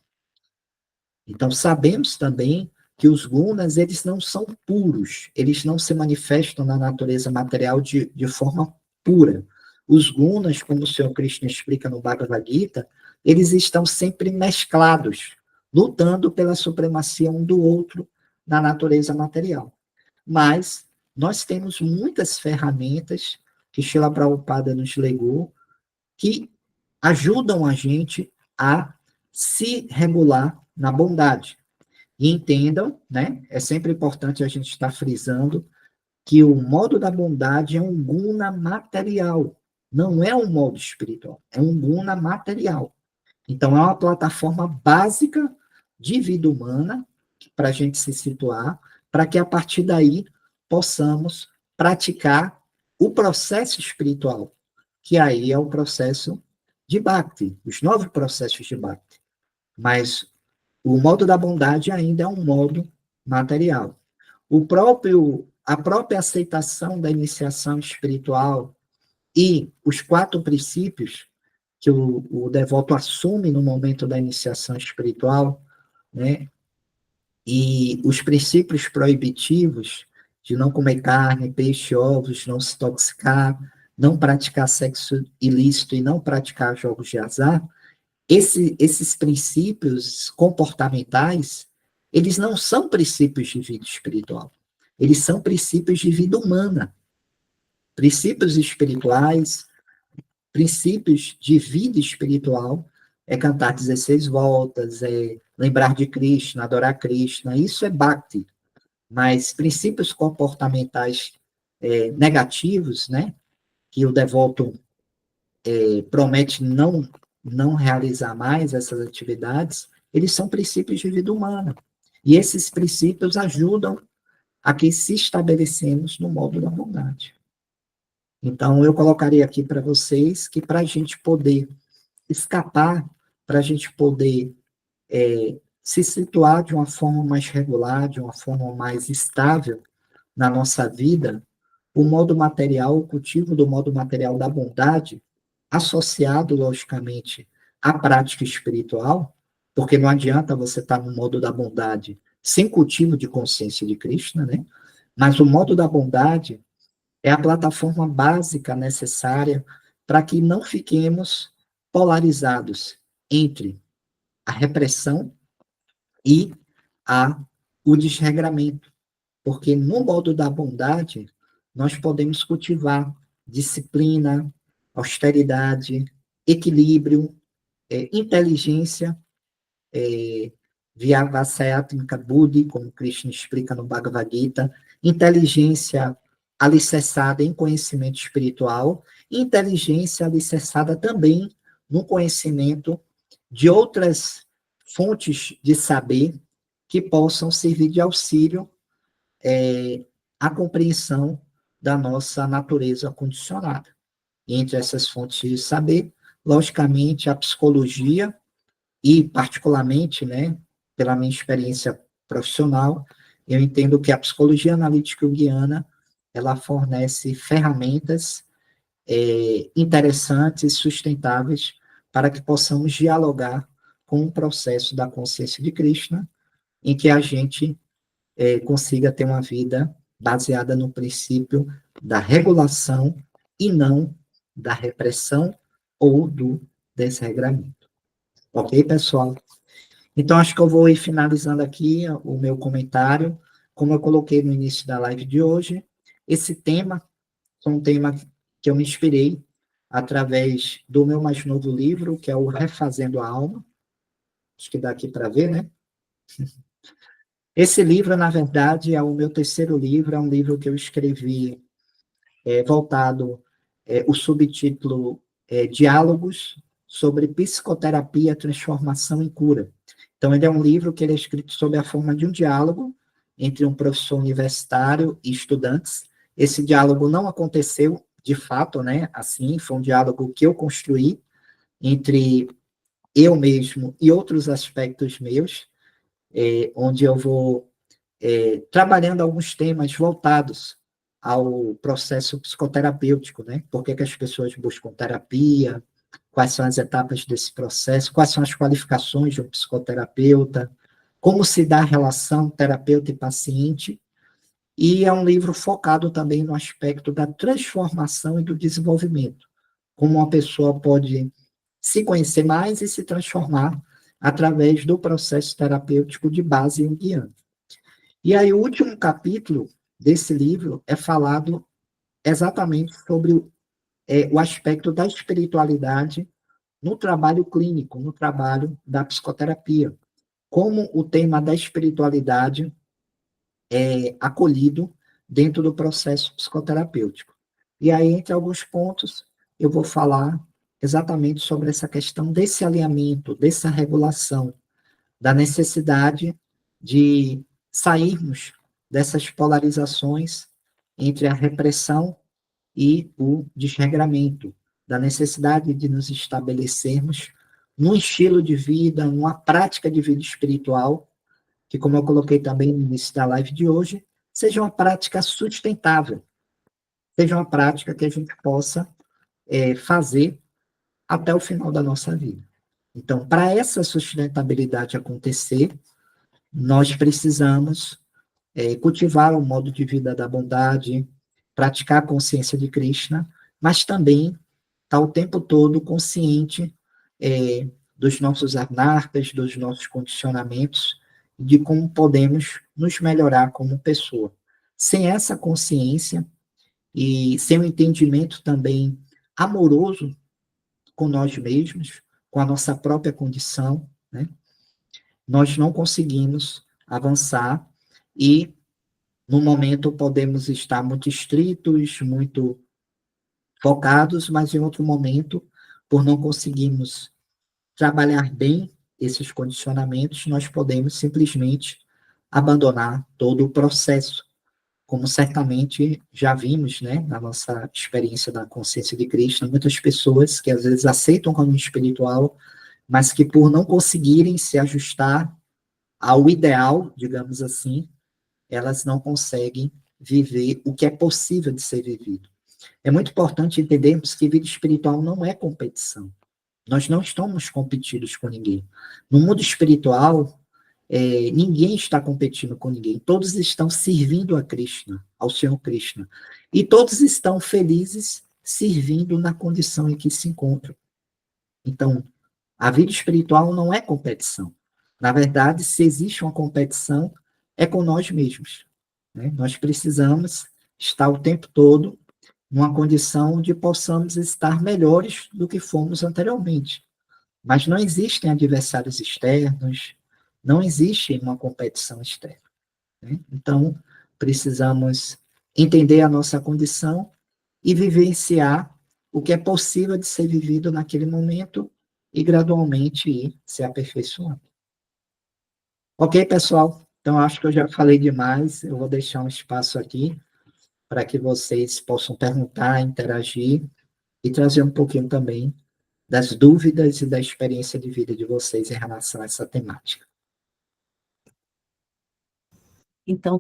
Então, sabemos também que os gunas, eles não são puros, eles não se manifestam na natureza material de forma pura. Os gunas, como o Senhor Krishna explica no Bhagavad Gita, eles estão sempre mesclados, lutando pela supremacia um do outro na natureza material. Mas nós temos muitas ferramentas que Srila Prabhupada nos legou que ajudam a gente a se regular na bondade. E entendam, né? É sempre importante a gente estar frisando que o modo da bondade é um guna material, não é um modo espiritual, é um guna material. Então, é uma plataforma básica de vida humana para a gente se situar, para que a partir daí possamos praticar o processo espiritual, que aí é o processo de Bhakti, os 9 processos de Bhakti. Mas o modo da bondade ainda é um modo material. A própria aceitação da iniciação espiritual e os 4 princípios que o devoto assume no momento da iniciação espiritual, né? E os princípios proibitivos de não comer carne, peixe, ovos, não se intoxicar, não praticar sexo ilícito e não praticar jogos de azar, esses princípios comportamentais, eles não são princípios de vida espiritual, eles são princípios de vida humana. Princípios espirituais, princípios de vida espiritual, é cantar 16 voltas, é lembrar de Krishna, adorar Krishna, isso é Bhakti. Mas princípios comportamentais negativos, né, que o devoto promete não realizar mais essas atividades, eles são princípios de vida humana. E esses princípios ajudam a que se estabelecemos no modo da bondade. Então, eu colocaria aqui para vocês que para a gente poder escapar, para a gente poder se situar de uma forma mais regular, de uma forma mais estável na nossa vida, o modo material, o cultivo do modo material da bondade, associado, logicamente, à prática espiritual, porque não adianta você estar no modo da bondade sem cultivo de consciência de Krishna, né? Mas o modo da bondade é a plataforma básica necessária para que não fiquemos polarizados entre a repressão e o desregramento. Porque no modo da bondade, nós podemos cultivar disciplina, austeridade, equilíbrio, inteligência, Vyavasayatmika Buddhi, como Krishna explica no Bhagavad Gita, inteligência alicerçada em conhecimento espiritual, inteligência alicerçada também no conhecimento de outras fontes de saber que possam servir de auxílio à compreensão da nossa natureza condicionada. E entre essas fontes de saber, logicamente, a psicologia e, particularmente, né, pela minha experiência profissional, eu entendo que a psicologia analítica junguiana, ela fornece ferramentas interessantes, sustentáveis, para que possamos dialogar com o processo da consciência de Krishna, em que a gente consiga ter uma vida baseada no princípio da regulação e não da repressão ou do desregramento. Ok, pessoal? Então, acho que eu vou ir finalizando aqui o meu comentário. Como eu coloquei no início da live de hoje, esse tema é um tema que eu me inspirei através do meu mais novo livro, que é o Refazendo a Alma. Acho que dá aqui para ver, né? Esse livro, na verdade, é o meu terceiro livro, é um livro que eu escrevi voltado, o subtítulo Diálogos sobre Psicoterapia, Transformação e Cura. Então, ele é um livro que ele é escrito sob a forma de um diálogo entre um professor universitário e estudantes. Esse diálogo não aconteceu, de fato, né? Assim, foi um diálogo que eu construí entre eu mesmo e outros aspectos meus, onde eu vou trabalhando alguns temas voltados ao processo psicoterapêutico, né? Por que as pessoas buscam terapia, quais são as etapas desse processo, quais são as qualificações de um psicoterapeuta, como se dá a relação terapeuta e paciente, e é um livro focado também no aspecto da transformação e do desenvolvimento, como uma pessoa pode se conhecer mais e se transformar através do processo terapêutico de base junguiana. E aí, o último capítulo desse livro é falado exatamente sobre o aspecto da espiritualidade no trabalho clínico, no trabalho da psicoterapia. Como o tema da espiritualidade é acolhido dentro do processo psicoterapêutico. E aí, entre alguns pontos, eu vou falar exatamente sobre essa questão desse alinhamento, dessa regulação, da necessidade de sairmos dessas polarizações entre a repressão e o desregramento, da necessidade de nos estabelecermos num estilo de vida, numa prática de vida espiritual, que, como eu coloquei também no início da live de hoje, seja uma prática sustentável, seja uma prática que a gente possa fazer até o final da nossa vida. Então, para essa sustentabilidade acontecer, nós precisamos cultivar o modo de vida da bondade, praticar a consciência de Krishna, mas também estar o tempo todo consciente dos nossos anartas, dos nossos condicionamentos, de como podemos nos melhorar como pessoa. Sem essa consciência e sem o entendimento também amoroso com nós mesmos, com a nossa própria condição, né, nós não conseguimos avançar e, no momento, podemos estar muito estritos, muito focados, mas em outro momento, por não conseguirmos trabalhar bem esses condicionamentos, nós podemos simplesmente abandonar todo o processo, como certamente já vimos, né, na nossa experiência da consciência de Cristo, muitas pessoas que às vezes aceitam o caminho espiritual, mas que por não conseguirem se ajustar ao ideal, digamos assim, elas não conseguem viver o que é possível de ser vivido. É muito importante entendermos que vida espiritual não é competição. Nós não estamos competidos com ninguém. No mundo espiritual, ninguém está competindo com ninguém. Todos estão servindo a Krishna, ao Senhor Krishna. E todos estão felizes servindo na condição em que se encontram. Então, a vida espiritual não é competição. Na verdade, se existe uma competição, é com nós mesmos, né? Nós precisamos estar o tempo todo numa condição onde possamos estar melhores do que fomos anteriormente. Mas não existem adversários externos, não existe uma competição externa, né? Então, precisamos entender a nossa condição e vivenciar o que é possível de ser vivido naquele momento e gradualmente ir se aperfeiçoando. Ok, pessoal? Então, acho que eu já falei demais. Eu vou deixar um espaço aqui para que vocês possam perguntar, interagir e trazer um pouquinho também das dúvidas e da experiência de vida de vocês em relação a essa temática. Então,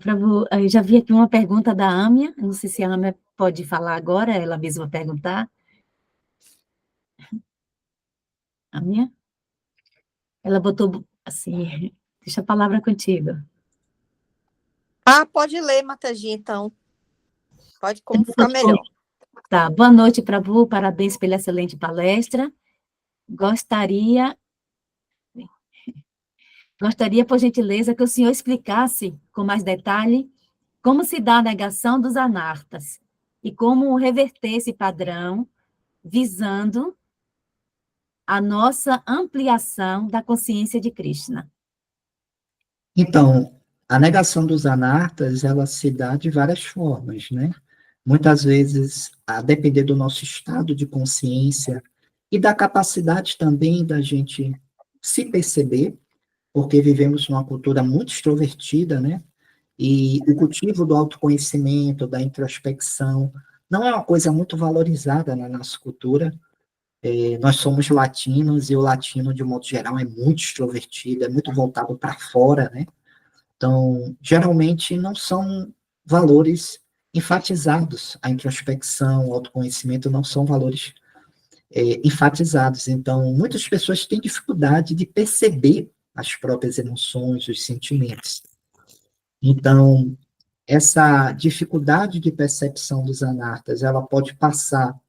eu já vi aqui uma pergunta da Âmia, não sei se a Âmia pode falar agora, ela mesma perguntar. Âmia? Ela botou assim, deixa a palavra contigo. Pode ler, Mataji, então. Pode como ficar melhor. Tá, boa noite, Prabhu, parabéns pela excelente palestra. Gostaria, por gentileza, que o senhor explicasse com mais detalhe como se dá a negação dos anartas e como reverter esse padrão visando a nossa ampliação da consciência de Krishna. Então, a negação dos anartas, ela se dá de várias formas, né? Muitas vezes, a depender do nosso estado de consciência e da capacidade também da gente se perceber, porque vivemos numa cultura muito extrovertida, né? E o cultivo do autoconhecimento, da introspecção, não é uma coisa muito valorizada na nossa cultura. Nós somos latinos, e o latino, de um modo geral, é muito extrovertido, é muito voltado para fora, né? Então, geralmente, não são valores enfatizados. A introspecção, o autoconhecimento não são valores enfatizados. Então, muitas pessoas têm dificuldade de perceber as próprias emoções, os sentimentos. Então, essa dificuldade de percepção dos anartas, ela pode passar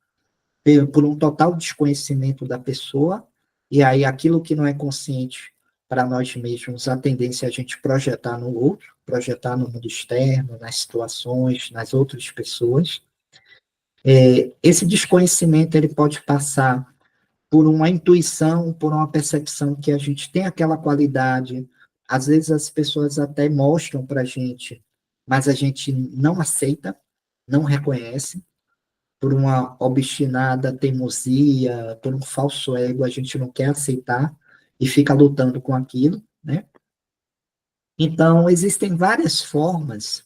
por um total desconhecimento da pessoa, e aí aquilo que não é consciente para nós mesmos, a tendência é a gente projetar no outro, projetar no mundo externo, nas situações, nas outras pessoas. Esse desconhecimento, ele pode passar por uma intuição, por uma percepção que a gente tem aquela qualidade. Às vezes as pessoas até mostram para a gente, mas a gente não aceita, não reconhece, por uma obstinada teimosia, por um falso ego, a gente não quer aceitar e fica lutando com aquilo, né? Então, existem várias formas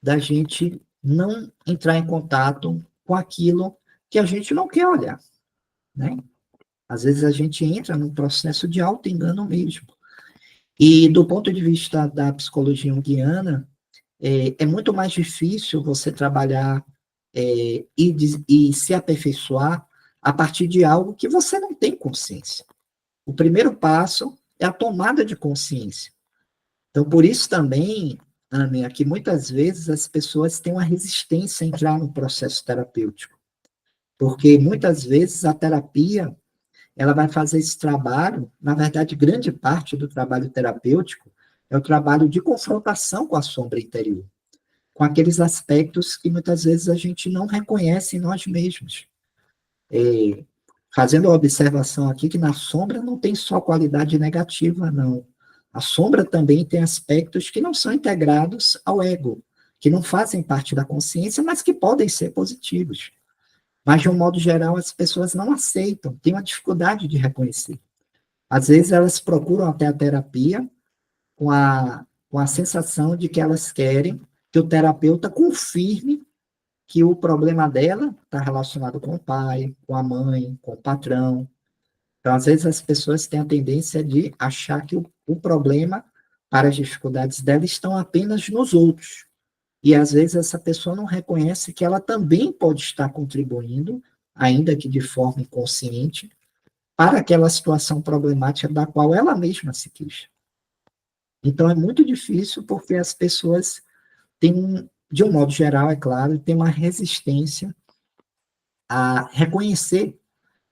da gente não entrar em contato com aquilo que a gente não quer olhar, né? Às vezes a gente entra num processo de auto-engano mesmo. E do ponto de vista da psicologia junguiana, é muito mais difícil você trabalhar e se aperfeiçoar a partir de algo que você não tem consciência. O primeiro passo é a tomada de consciência. Então, por isso também, Ana, que muitas vezes as pessoas têm uma resistência a entrar no processo terapêutico. Porque muitas vezes a terapia, ela vai fazer esse trabalho, na verdade, grande parte do trabalho terapêutico é o trabalho de confrontação com a sombra interior, com aqueles aspectos que muitas vezes a gente não reconhece em nós mesmos. Fazendo uma observação aqui que na sombra não tem só qualidade negativa, não. A sombra também tem aspectos que não são integrados ao ego, que não fazem parte da consciência, mas que podem ser positivos. Mas, de um modo geral, as pessoas não aceitam, têm uma dificuldade de reconhecer. Às vezes, elas procuram até a terapia com a sensação de que elas querem que o terapeuta confirme que o problema dela está relacionado com o pai, com a mãe, com o patrão. Então, às vezes, as pessoas têm a tendência de achar que o problema para as dificuldades dela estão apenas nos outros. E, às vezes, essa pessoa não reconhece que ela também pode estar contribuindo, ainda que de forma inconsciente, para aquela situação problemática da qual ela mesma se queixa. Então, é muito difícil porque as pessoas têm, de um modo geral, é claro, têm uma resistência a reconhecer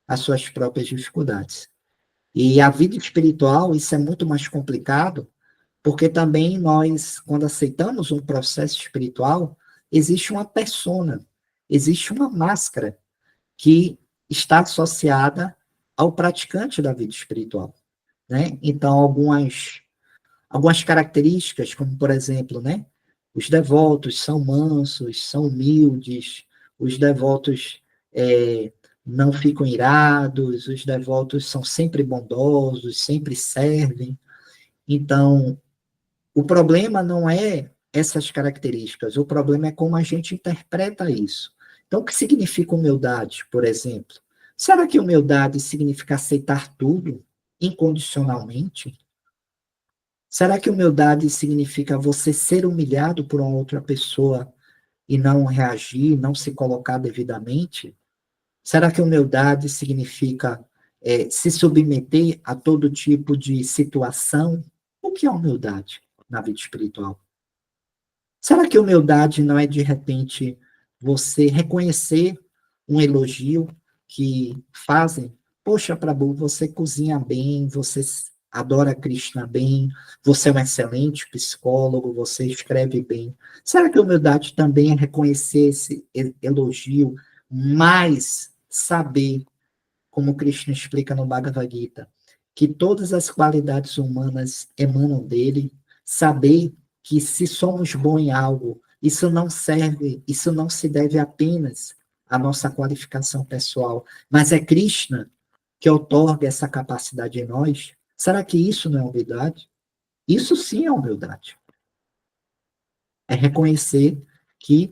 as suas próprias dificuldades. E a vida espiritual, isso é muito mais complicado, porque também nós, quando aceitamos um processo espiritual, existe uma persona, existe uma máscara que está associada ao praticante da vida espiritual, né? Então, algumas características, como, por exemplo, né? Os devotos são mansos, são humildes, os devotos não ficam irados, os devotos são sempre bondosos, sempre servem. Então, o problema não é essas características, o problema é como a gente interpreta isso. Então, o que significa humildade, por exemplo? Será que humildade significa aceitar tudo incondicionalmente? Será que humildade significa você ser humilhado por uma outra pessoa e não reagir, não se colocar devidamente? Será que humildade significa se submeter a todo tipo de situação? O que é humildade na vida espiritual? Será que humildade não é, de repente, você reconhecer um elogio que fazem? Poxa, Prabhu, você cozinha bem, você adora Krishna bem, você é um excelente psicólogo, você escreve bem. Será que humildade também é reconhecer esse elogio, mas saber, como Krishna explica no Bhagavad Gita, que todas as qualidades humanas emanam dele, saber que se somos bons em algo, isso não serve, isso não se deve apenas à nossa qualificação pessoal, mas é Krishna que outorga essa capacidade em nós. Será que isso não é humildade? Isso sim é humildade. é reconhecer que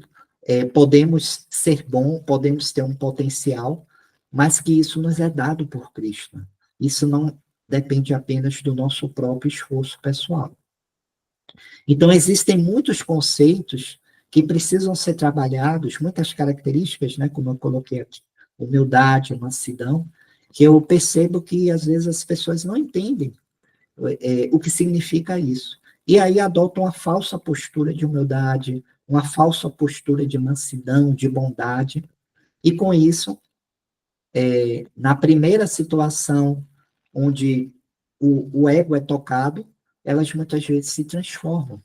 podemos ser bom, podemos ter um potencial, mas que isso nos é dado por Cristo. Isso não depende apenas do nosso próprio esforço pessoal. Então, existem muitos conceitos que precisam ser trabalhados, muitas características, né, como eu coloquei aqui, humildade, mansidão, que eu percebo que, às vezes, as pessoas não entendem o que significa isso. E aí adotam uma falsa postura de humildade, uma falsa postura de mansidão, de bondade, e com isso, na primeira situação onde o ego é tocado, elas muitas vezes se transformam.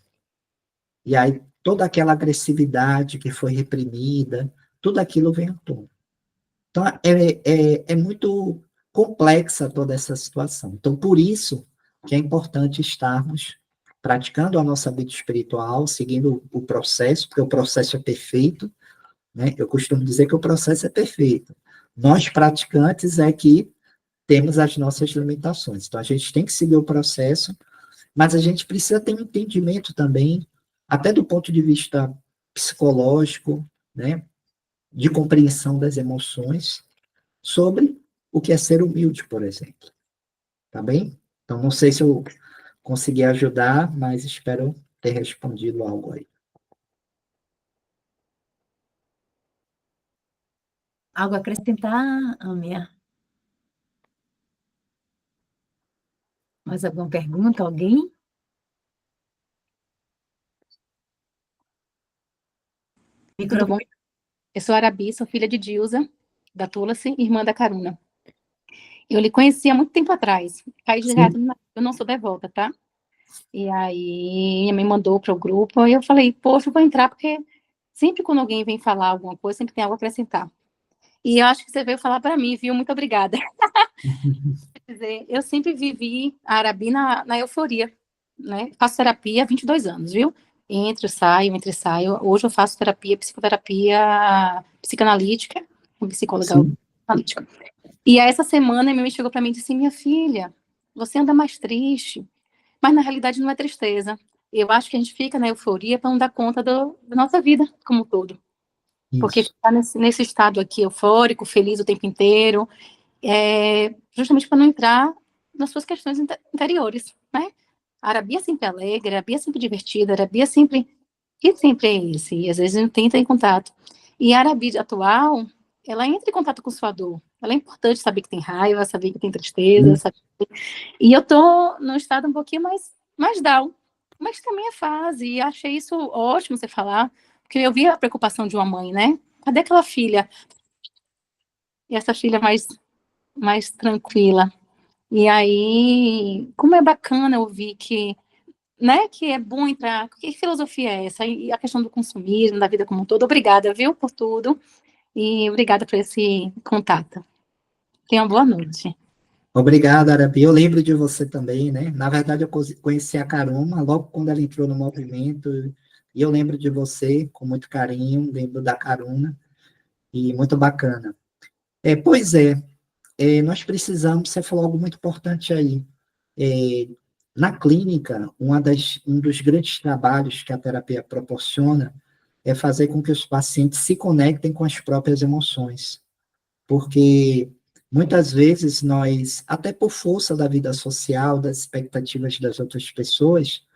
E aí toda aquela agressividade que foi reprimida, tudo aquilo vem à tona. Então, é muito complexa toda essa situação. Então, por isso que é importante estarmos praticando a nossa vida espiritual, seguindo o processo, porque o processo é perfeito, né? Eu costumo dizer que o processo é perfeito. Nós, praticantes, é que temos as nossas limitações. Então, a gente tem que seguir o processo, mas a gente precisa ter um entendimento também, até do ponto de vista psicológico, né? De compreensão das emoções, sobre o que é ser humilde, por exemplo. Tá bem? Então, não sei se eu consegui ajudar, mas espero ter respondido algo aí. Algo a acrescentar, Âmia? Mais alguma pergunta? Alguém? Tudo bom? Microfone. Eu sou Arabi, sou filha de Dilza, da Tulace, irmã da Caruna. Eu lhe conheci há muito tempo atrás. Caí direto, eu não sou devota, tá? E aí minha mãe mandou para o grupo, e eu falei, poxa, eu vou entrar, porque sempre quando alguém vem falar alguma coisa, sempre tem algo a acrescentar. E eu acho que você veio falar para mim, viu? Muito obrigada. Quer dizer, eu sempre vivi a Arabi na euforia, né? Faço terapia há 22 anos, viu? Entre e saio. Hoje eu faço psicoterapia psicanalítica, com psicóloga Sim. analítica. E aí, essa semana, minha mãe chegou para mim e disse, minha filha, você anda mais triste, mas na realidade não é tristeza. Eu acho que a gente fica na euforia para não dar conta da nossa vida como um todo. Porque Isso. ficar nesse estado aqui eufórico, feliz o tempo inteiro, justamente para não entrar nas suas questões interiores, né? A Arabi é sempre alegre, a Arabi é sempre divertida, a Arabi é sempre... E sempre é esse, e às vezes não tenta em contato. E a Arabi atual, ela entra em contato com sua dor. Ela é importante saber que tem raiva, saber que tem tristeza, saber... E eu tô num estado um pouquinho mais down, mas também é fase, e achei isso ótimo você falar, porque eu vi a preocupação de uma mãe, né? Cadê aquela filha? E essa filha mais tranquila. E aí, como é bacana ouvir que, né, que é bom entrar. Que filosofia é essa? E a questão do consumismo, da vida como um todo. Obrigada, viu, por tudo. E obrigada por esse contato. Tenha uma boa noite. Obrigado, Arabi. Eu lembro de você também, né? Na verdade, eu conheci a Caruma logo quando ela entrou no movimento, e eu lembro de você com muito carinho, lembro da Caruna, e muito bacana. Pois é, nós precisamos, você falou algo muito importante aí. Na clínica, um dos grandes trabalhos que a terapia proporciona é fazer com que os pacientes se conectem com as próprias emoções, porque muitas vezes nós, até por força da vida social, das expectativas das outras pessoas,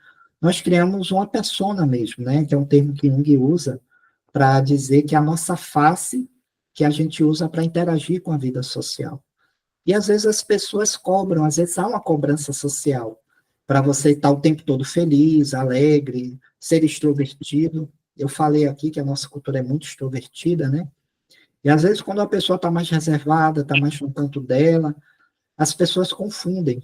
nós criamos uma persona mesmo, né? Que é um termo que Jung usa para dizer que é a nossa face que a gente usa para interagir com a vida social. E às vezes as pessoas cobram, às vezes há uma cobrança social para você estar o tempo todo feliz, alegre, ser extrovertido. Eu falei aqui que a nossa cultura é muito extrovertida, né? E às vezes quando a pessoa está mais reservada, está mais no canto dela, as pessoas confundem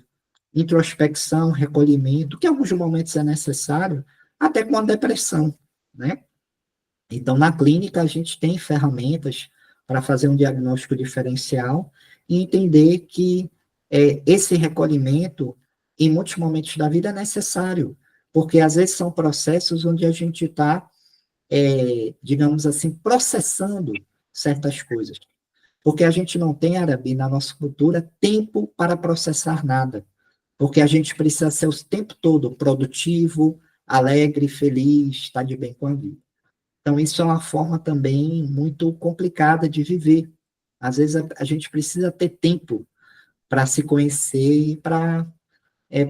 introspecção, recolhimento, que em alguns momentos é necessário, até com a depressão, né? Então, na clínica, a gente tem ferramentas para fazer um diagnóstico diferencial e entender que esse recolhimento, em muitos momentos da vida, é necessário, porque às vezes são processos onde a gente está, digamos assim, processando certas coisas. Porque a gente não tem, Arabi, na nossa cultura, tempo para processar nada. Porque a gente precisa ser o tempo todo produtivo, alegre, feliz, está de bem com a vida. Então, isso é uma forma também muito complicada de viver. Às vezes, a gente precisa ter tempo para se conhecer e para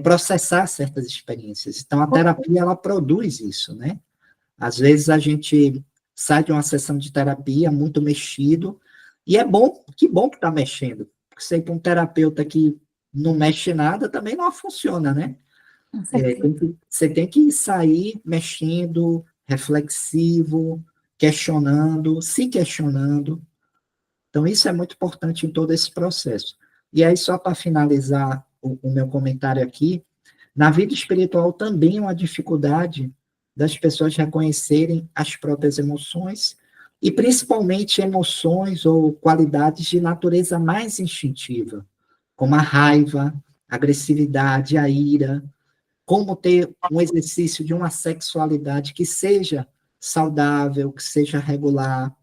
processar certas experiências. Então, a terapia, ela produz isso, né? Às vezes, a gente sai de uma sessão de terapia muito mexido, e é bom, que bom que está mexendo. Porque sempre um terapeuta que não mexe nada também não funciona, né? Você tem que sair mexendo, reflexivo, questionando, se questionando. Então, isso é muito importante em todo esse processo. E aí, só para finalizar o meu comentário aqui, na vida espiritual também é uma dificuldade das pessoas reconhecerem as próprias emoções, e principalmente emoções ou qualidades de natureza mais instintiva, como a raiva, a agressividade, a ira, como ter um exercício de uma sexualidade que seja saudável, que seja regular,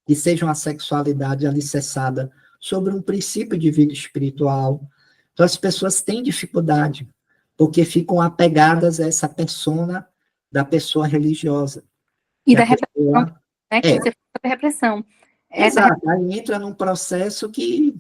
que seja uma sexualidade alicerçada sobre um princípio de vida espiritual. Então, as pessoas têm dificuldade, porque ficam apegadas a essa persona da pessoa religiosa. E da repressão, né? Que você fala da repressão. Exato, aí entra num processo de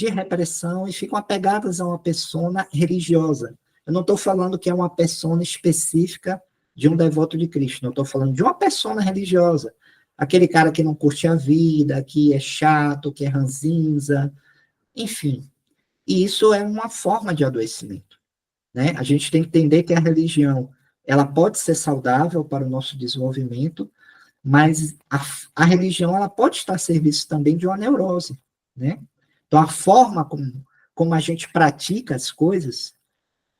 repressão e ficam apegadas a uma persona religiosa. Eu não estou falando que é uma persona específica de um devoto de Cristo, não estou falando de uma persona religiosa. Aquele cara que não curte a vida, que é chato, que é ranzinza, enfim. E isso é uma forma de adoecimento, né? A gente tem que entender que a religião, ela pode ser saudável para o nosso desenvolvimento, mas a religião, ela pode estar a serviço também de uma neurose, né? Então, a forma como a gente pratica as coisas,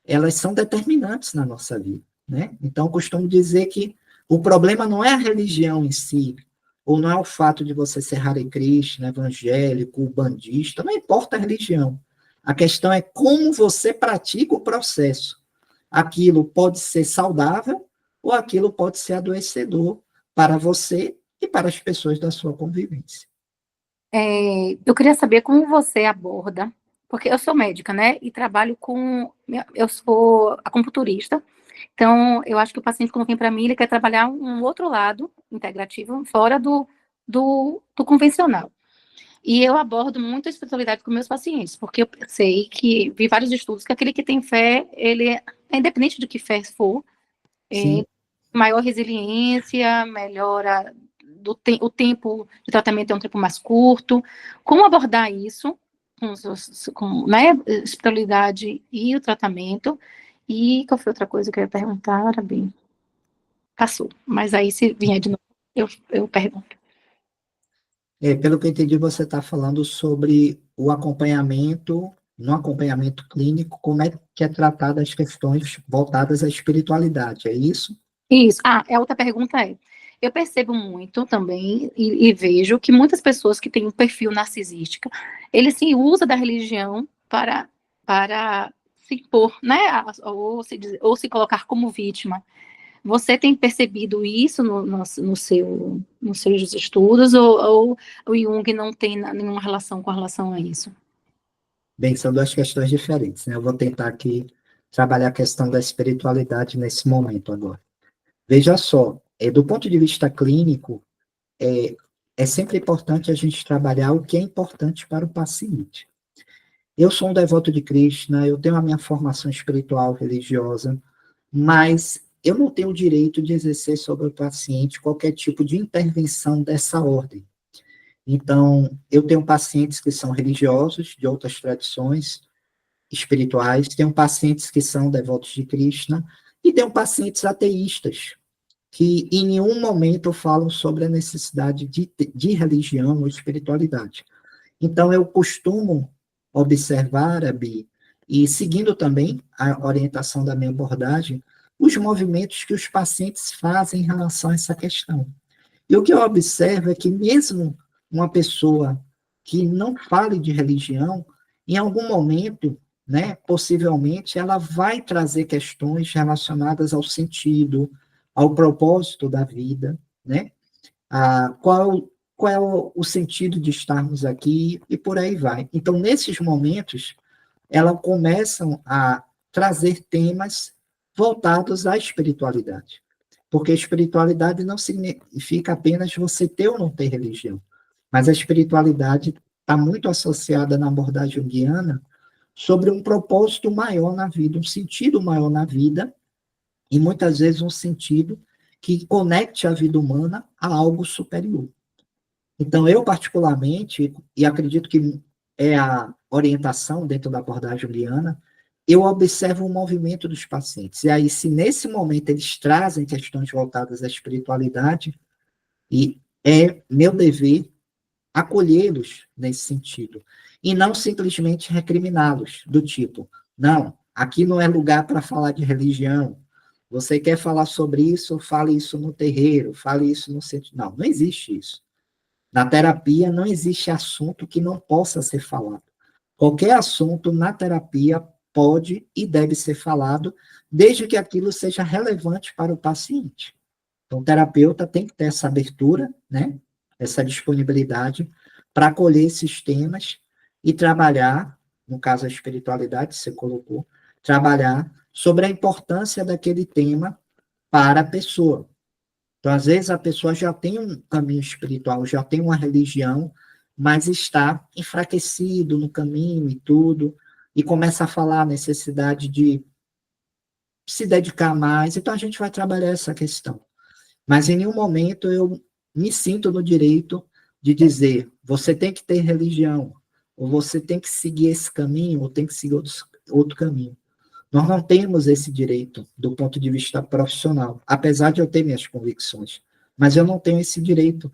elas são determinantes na nossa vida, né? Então, eu costumo dizer que o problema não é a religião em si, ou não é o fato de você ser Hare Krishna, evangélico, bandista, não importa a religião. A questão é como você pratica o processo. Aquilo pode ser saudável ou aquilo pode ser adoecedor para você e para as pessoas da sua convivência. Eu queria saber como você aborda, porque eu sou médica, né, e trabalho eu sou acupunturista, então eu acho que o paciente, quando vem para mim, ele quer trabalhar um outro lado integrativo, fora do convencional. E eu abordo muito a espiritualidade com meus pacientes, porque eu sei que, vi vários estudos, que aquele que tem fé, ele, independente de que fé for, maior resiliência, melhora o tempo de tratamento é um tempo mais curto. Como abordar isso com né, espiritualidade e o tratamento? E qual foi outra coisa que eu ia perguntar, Arabi? Passou. Mas aí, se vier de novo, eu pergunto. Pelo que eu entendi, você está falando sobre o acompanhamento, no acompanhamento clínico, como é que é tratado as questões voltadas à espiritualidade, é isso? Isso. A outra pergunta eu percebo muito também e vejo que muitas pessoas que têm um perfil narcisístico, ele se usa da religião para se impor, né, ou se colocar como vítima. Você tem percebido isso nos seus estudos, ou o Jung não tem nenhuma relação com relação a isso? Bem, são duas questões diferentes, né? Eu vou tentar aqui trabalhar a questão da espiritualidade nesse momento agora. Veja só, do ponto de vista clínico, é sempre importante a gente trabalhar o que é importante para o paciente. Eu sou um devoto de Krishna, eu tenho a minha formação espiritual religiosa, mas eu não tenho o direito de exercer sobre o paciente qualquer tipo de intervenção dessa ordem. Então, eu tenho pacientes que são religiosos, de outras tradições espirituais, tenho pacientes que são devotos de Krishna, e tenho pacientes ateístas, que em nenhum momento falam sobre a necessidade de religião ou espiritualidade. Então, eu costumo observar, Abi, e seguindo também a orientação da minha abordagem, os movimentos que os pacientes fazem em relação a essa questão. E o que eu observo é que mesmo uma pessoa que não fale de religião, em algum momento, né, possivelmente, ela vai trazer questões relacionadas ao sentido, ao propósito da vida, né? Qual é o sentido de estarmos aqui e por aí vai. Então, nesses momentos, elas começam a trazer temas voltados à espiritualidade. Porque espiritualidade não significa apenas você ter ou não ter religião, mas a espiritualidade está muito associada na abordagem junguiana sobre um propósito maior na vida, um sentido maior na vida, e muitas vezes um sentido que conecte a vida humana a algo superior. Então, eu particularmente, e acredito que é a orientação dentro da abordagem junguiana, eu observo o movimento dos pacientes. E aí, se nesse momento eles trazem questões voltadas à espiritualidade, e é meu dever acolhê-los nesse sentido. E não simplesmente recriminá-los, do tipo, não, aqui não é lugar para falar de religião. Você quer falar sobre isso, fale isso no terreiro, fale isso no centro. Não, não existe isso. Na terapia não existe assunto que não possa ser falado. Qualquer assunto na terapia pode e deve ser falado, desde que aquilo seja relevante para o paciente. Então, o terapeuta tem que ter essa abertura, né, essa disponibilidade para acolher esses temas e trabalhar, no caso a espiritualidade, você colocou, trabalhar sobre a importância daquele tema para a pessoa. Então, às vezes, a pessoa já tem um caminho espiritual, já tem uma religião, mas está enfraquecido no caminho e tudo, e começa a falar a necessidade de se dedicar mais. Então, a gente vai trabalhar essa questão. Mas, em nenhum momento, eu me sinto no direito de dizer, você tem que ter religião, ou você tem que seguir esse caminho, ou tem que seguir outro caminho. Nós não temos esse direito do ponto de vista profissional, apesar de eu ter minhas convicções. Mas eu não tenho esse direito,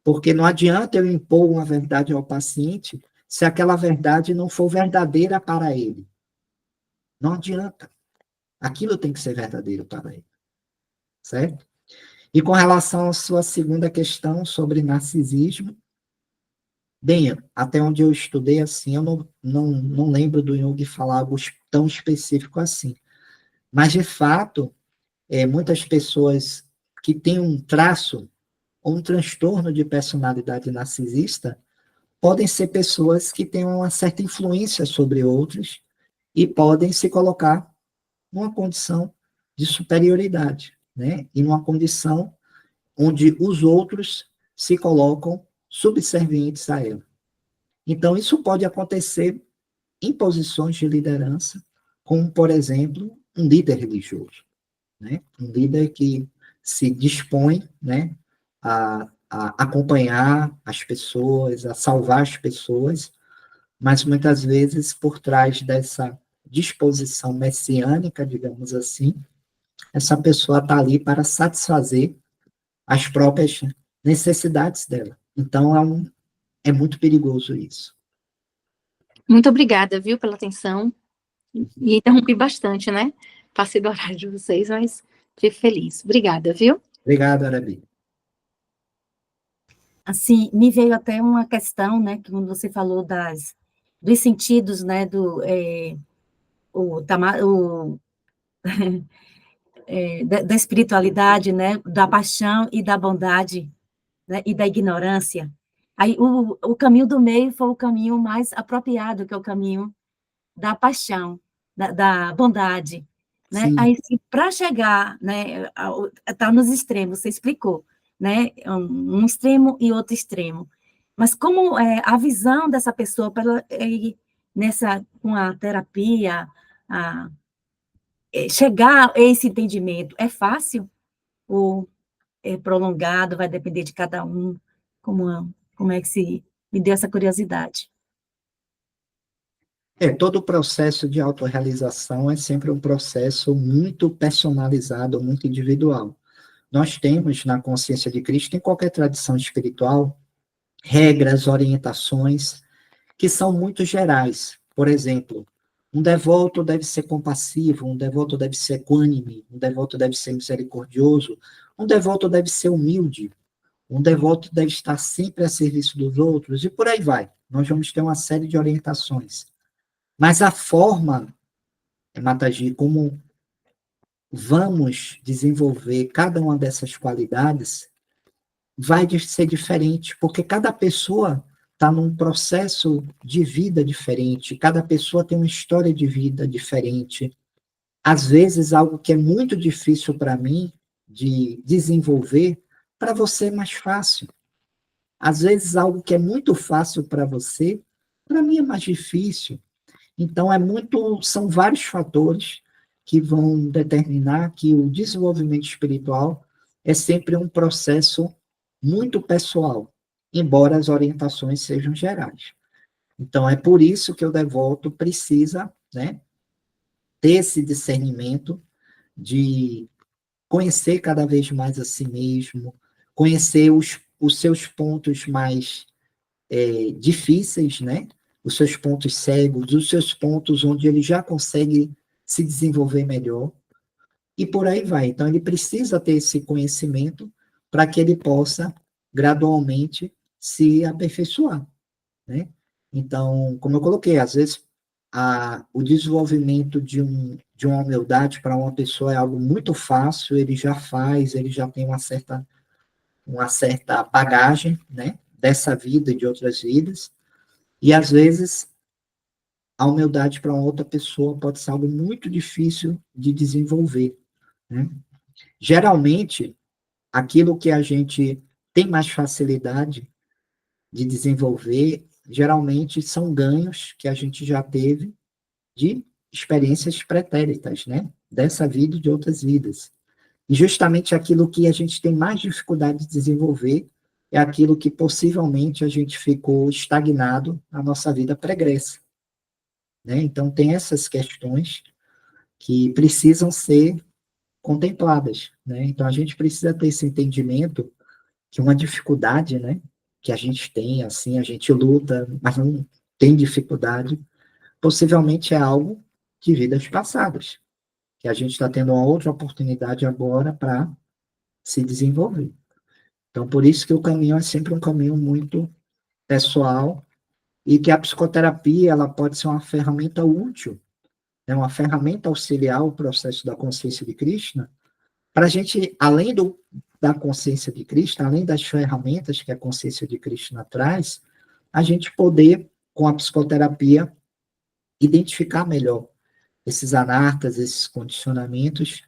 porque não adianta eu impor uma verdade ao paciente se aquela verdade não for verdadeira para ele. Não adianta. Aquilo tem que ser verdadeiro para ele. Certo? E com relação à sua segunda questão sobre narcisismo, bem, até onde eu estudei assim, eu não lembro do Jung falar algo tão específico assim. Mas, de fato, muitas pessoas que têm um traço ou um transtorno de personalidade narcisista podem ser pessoas que têm uma certa influência sobre outros e podem se colocar numa condição de superioridade, né? E numa condição onde os outros se colocam subservientes a ela. Então, isso pode acontecer em posições de liderança, como, por exemplo, um líder religioso, né? Um líder que se dispõe, né, a acompanhar as pessoas, a salvar as pessoas, mas muitas vezes por trás dessa disposição messiânica, digamos assim, essa pessoa está ali para satisfazer as próprias necessidades dela. Então, é muito perigoso isso. Muito obrigada, viu, pela atenção. E interrompi bastante, né? Passei do horário de vocês, mas fico feliz. Obrigada, viu? Obrigado, Arabi. Assim, me veio até uma questão, né, que quando você falou dos sentidos, né, da espiritualidade, né, da paixão e da bondade, né, e da ignorância. Aí o caminho do meio foi o caminho mais apropriado, que é o caminho da paixão, da bondade, né? Sim. Aí, para chegar, né, tá nos extremos, você explicou, né, um extremo e outro extremo. Mas como a visão dessa pessoa com a terapia, chegar a esse entendimento é fácil ou é prolongado, vai depender de cada um? Como é que se me deu essa curiosidade? Todo o processo de autorrealização é sempre um processo muito personalizado, muito individual. Nós temos na consciência de Cristo, em qualquer tradição espiritual, regras, orientações que são muito gerais. Por exemplo, um devoto deve ser compassivo, um devoto deve ser equânime, um devoto deve ser misericordioso, um devoto deve ser humilde, um devoto deve estar sempre a serviço dos outros, e por aí vai. Nós vamos ter uma série de orientações. Mas a forma, Mataji, como vamos desenvolver cada uma dessas qualidades vai ser diferente, porque cada pessoa está num processo de vida diferente, cada pessoa tem uma história de vida diferente, às vezes, algo que é muito difícil para mim de desenvolver, para você é mais fácil. Às vezes, algo que é muito fácil para você, para mim é mais difícil. Então, são vários fatores que vão determinar que o desenvolvimento espiritual é sempre um processo muito pessoal, embora as orientações sejam gerais. Então, é por isso que o devoto precisa, né, ter esse discernimento de conhecer cada vez mais a si mesmo, conhecer os seus pontos mais difíceis, né? Os seus pontos cegos, os seus pontos onde ele já consegue se desenvolver melhor, e por aí vai. Então, ele precisa ter esse conhecimento para que ele possa, gradualmente, se aperfeiçoar, né? Então, como eu coloquei, às vezes, o desenvolvimento de uma humildade para uma pessoa é algo muito fácil, ele já faz, ele já tem uma certa bagagem, né, dessa vida e de outras vidas, e às vezes a humildade para uma outra pessoa pode ser algo muito difícil de desenvolver, né? Geralmente, aquilo que a gente tem mais facilidade de desenvolver, geralmente são ganhos que a gente já teve de experiências pretéritas, né? Dessa vida e de outras vidas. E justamente aquilo que a gente tem mais dificuldade de desenvolver é aquilo que possivelmente a gente ficou estagnado na nossa vida pregressa, né? Então, tem essas questões que precisam ser contempladas, né? Então, a gente precisa ter esse entendimento que uma dificuldade, né, que a gente tem, assim, a gente luta, mas não tem dificuldade, possivelmente é algo de vidas passadas, que a gente está tendo uma outra oportunidade agora para se desenvolver. Então, por isso que o caminho é sempre um caminho muito pessoal e que a psicoterapia ela pode ser uma ferramenta útil, né, uma ferramenta auxiliar ao processo da consciência de Krishna, para a gente, além da consciência de Krishna, além das ferramentas que a consciência de Krishna traz, a gente poder, com a psicoterapia, identificar melhor esses anartas, esses condicionamentos,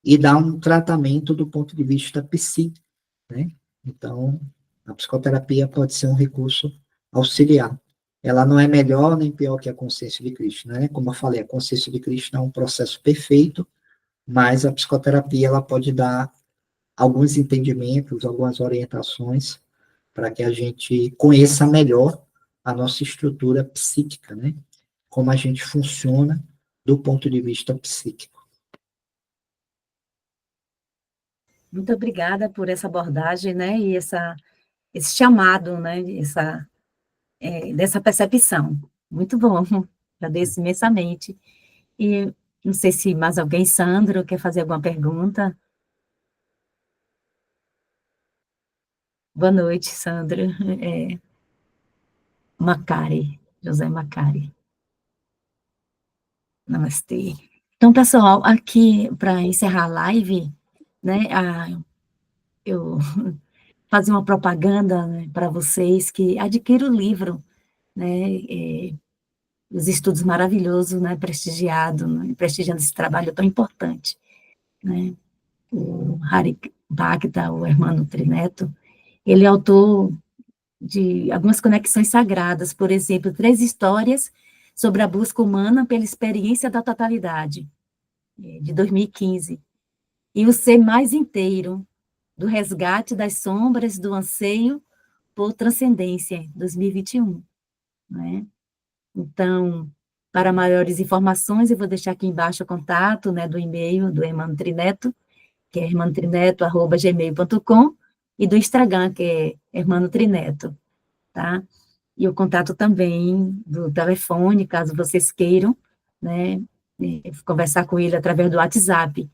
e dar um tratamento do ponto de vista psíquico, né? Então, a psicoterapia pode ser um recurso auxiliar. Ela não é melhor nem pior que a consciência de Krishna, né? Como eu falei, a consciência de Krishna é um processo perfeito, mas a psicoterapia ela pode dar alguns entendimentos, algumas orientações para que a gente conheça melhor a nossa estrutura psíquica, né? Como a gente funciona do ponto de vista psíquico. Muito obrigada por essa abordagem, né, e esse chamado, né, dessa percepção. Muito bom, agradeço imensamente. E não sei se mais alguém, Sandro, quer fazer alguma pergunta? Boa noite, Sandro. Macari, José Macari. Namastê. Então, pessoal, aqui, para encerrar a live, né, eu fazer uma propaganda, né, para vocês que adquiram o livro, né, os estudos maravilhosos, né, prestigiando esse trabalho tão importante, né, o Hari Bhakta, o Hermano Trineto, ele é autor de algumas conexões sagradas, por exemplo, 3 histórias sobre a busca humana pela experiência da totalidade, de 2015, e o Ser Mais Inteiro, do resgate das sombras do anseio por transcendência, 2021, né? Então, para maiores informações, eu vou deixar aqui embaixo o contato, né, do e-mail do Hermano Trineto, que é hermanotrineto@gmail.com, e do Instagram, que é Hermano Trineto, tá? E o contato também do telefone, caso vocês queiram, né, conversar com ele através do WhatsApp,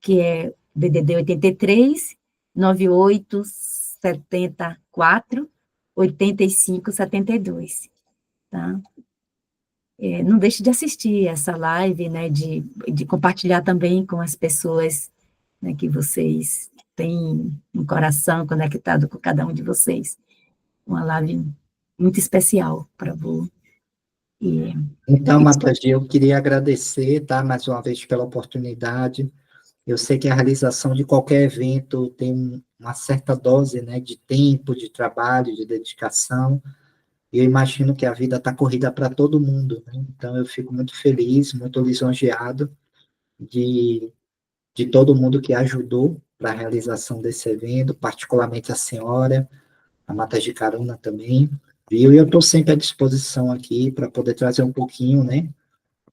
que é DDD 83 9874 8572, tá? Não deixe de assistir essa live, né, de compartilhar também com as pessoas, né, que vocês têm um coração conectado com cada um de vocês. Uma live muito especial para você. E Então, Matagia, eu queria agradecer, tá, mais uma vez pela oportunidade. Eu sei que a realização de qualquer evento tem uma certa dose, né, de tempo, de trabalho, de dedicação. E eu imagino que a vida está corrida para todo mundo, né? Então, eu fico muito feliz, muito lisonjeado de, de todo mundo que ajudou para a realização desse evento, particularmente a senhora, a Mata de Caruna também, viu? E eu estou sempre à disposição aqui para poder trazer um pouquinho, né,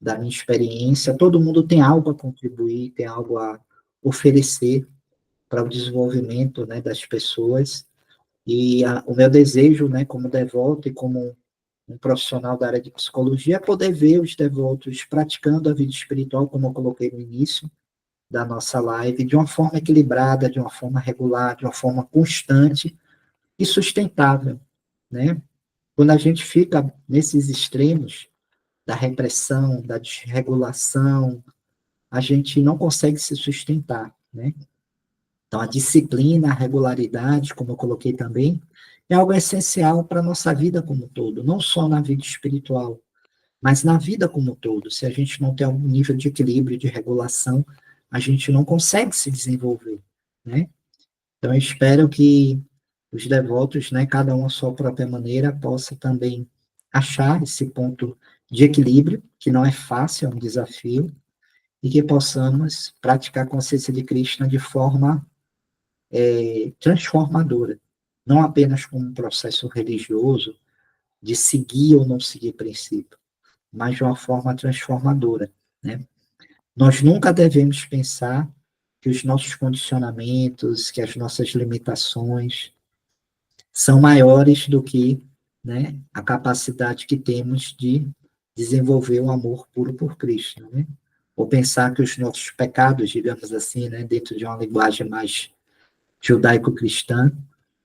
da minha experiência. Todo mundo tem algo a contribuir, tem algo a oferecer para o desenvolvimento, né, das pessoas. E o meu desejo, né, como devoto e como um profissional da área de psicologia, é poder ver os devotos praticando a vida espiritual, como eu coloquei no início da nossa live, de uma forma equilibrada, de uma forma regular, de uma forma constante e sustentável, né? Quando a gente fica nesses extremos da repressão, da desregulação, a gente não consegue se sustentar, né? Então, a disciplina, a regularidade, como eu coloquei também, é algo essencial para a nossa vida como um todo, não só na vida espiritual, mas na vida como um todo. Se a gente não tem algum nível de equilíbrio, de regulação, a gente não consegue se desenvolver, né? Então, eu espero que os devotos, né, cada um à sua própria maneira, possa também achar esse ponto de equilíbrio, que não é fácil, é um desafio, e que possamos praticar a consciência de Krishna de forma transformadora, não apenas como um processo religioso, de seguir ou não seguir princípio, mas de uma forma transformadora, né? Nós nunca devemos pensar que os nossos condicionamentos, que as nossas limitações são maiores do que, né, a capacidade que temos de desenvolver o amor puro por Cristo, né? Ou pensar que os nossos pecados, digamos assim, né, dentro de uma linguagem mais judaico-cristã,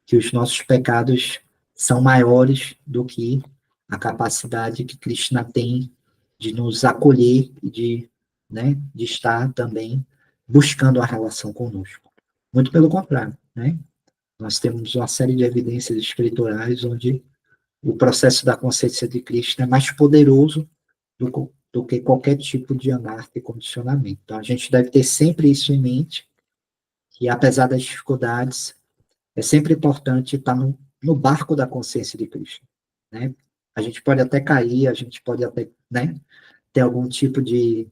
que os nossos pecados são maiores do que a capacidade que Krishna tem de nos acolher e de, né, de estar também buscando a relação conosco. Muito pelo contrário, né? Nós temos uma série de evidências escriturais onde o processo da consciência de Krishna é mais poderoso do que qualquer tipo de anarca e condicionamento. Então, a gente deve ter sempre isso em mente, que apesar das dificuldades, é sempre importante estar no barco da consciência de Krishna, né? A gente pode até cair, a gente pode até, né, ter algum tipo de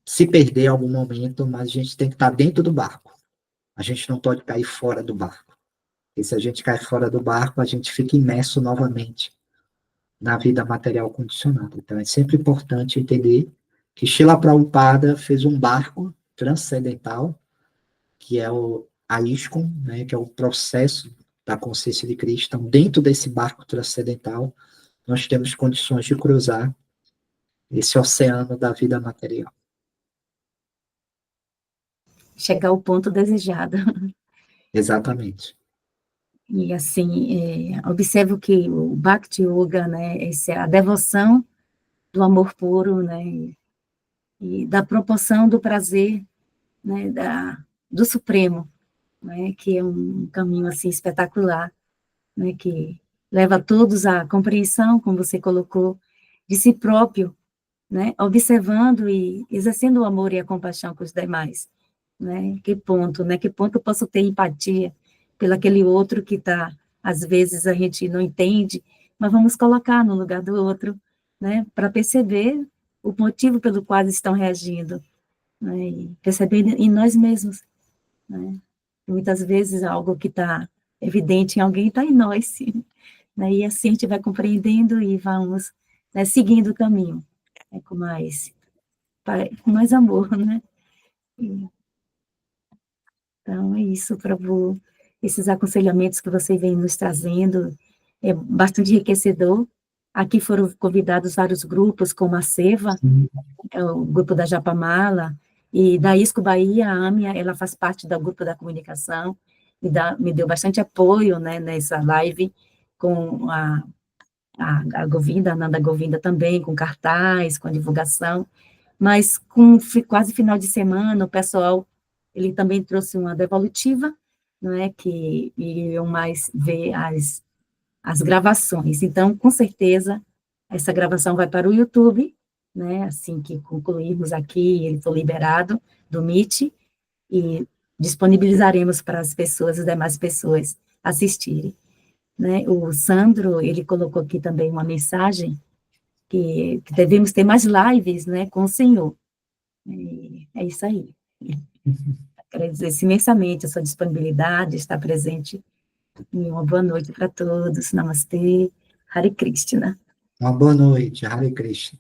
se perder em algum momento, mas a gente tem que estar dentro do barco. A gente não pode cair fora do barco. E se a gente cai fora do barco, a gente fica imerso novamente na vida material condicionada. Então, é sempre importante entender que Srila Prabhupada fez um barco transcendental, que é a ISKCON, né, que é o processo da consciência de Cristo. Então, dentro desse barco transcendental, nós temos condições de cruzar esse oceano da vida material. chegar ao ponto desejado. Exatamente. E assim, observo que o Bhakti Yoga, né, a devoção do amor puro, né, e da proporção do prazer, né, do Supremo, né, que é um caminho assim espetacular, né, que leva todos à compreensão, como você colocou, de si próprio, né, observando e exercendo o amor e a compaixão com os demais, né, que ponto eu posso ter empatia pelo aquele outro que está, às vezes a gente não entende, mas vamos colocar no lugar do outro, né, para perceber o motivo pelo qual eles estão reagindo, né, e perceber em nós mesmos, né, muitas vezes algo que está evidente em alguém está em nós, né, e assim a gente vai compreendendo e vamos, né, seguindo o caminho, né, com mais amor, né? Então, é isso, Prabhu. Esses aconselhamentos que você vem nos trazendo é bastante enriquecedor. Aqui foram convidados vários grupos, como a Seva, o grupo da Japamala, e da Isco Bahia, a Âmia, ela faz parte do grupo da comunicação, me deu bastante apoio, né, nessa live, com a Govinda, a Nanda Govinda também, com cartaz, com a divulgação, mas com quase final de semana, o pessoal, ele também trouxe uma devolutiva, não é, que iriam mais ver as gravações, então, com certeza, Essa gravação vai para o YouTube, né, assim que concluirmos aqui, ele for liberado do Meet, e disponibilizaremos para as pessoas, as demais pessoas assistirem, né. O Sandro, ele colocou aqui também uma mensagem, que devemos ter mais lives, né, com o Senhor. E é isso aí. Agradeço imensamente a sua disponibilidade, de estar presente, e uma boa noite para todos. Namastê, Hare Krishna. Uma boa noite, Hare Krishna.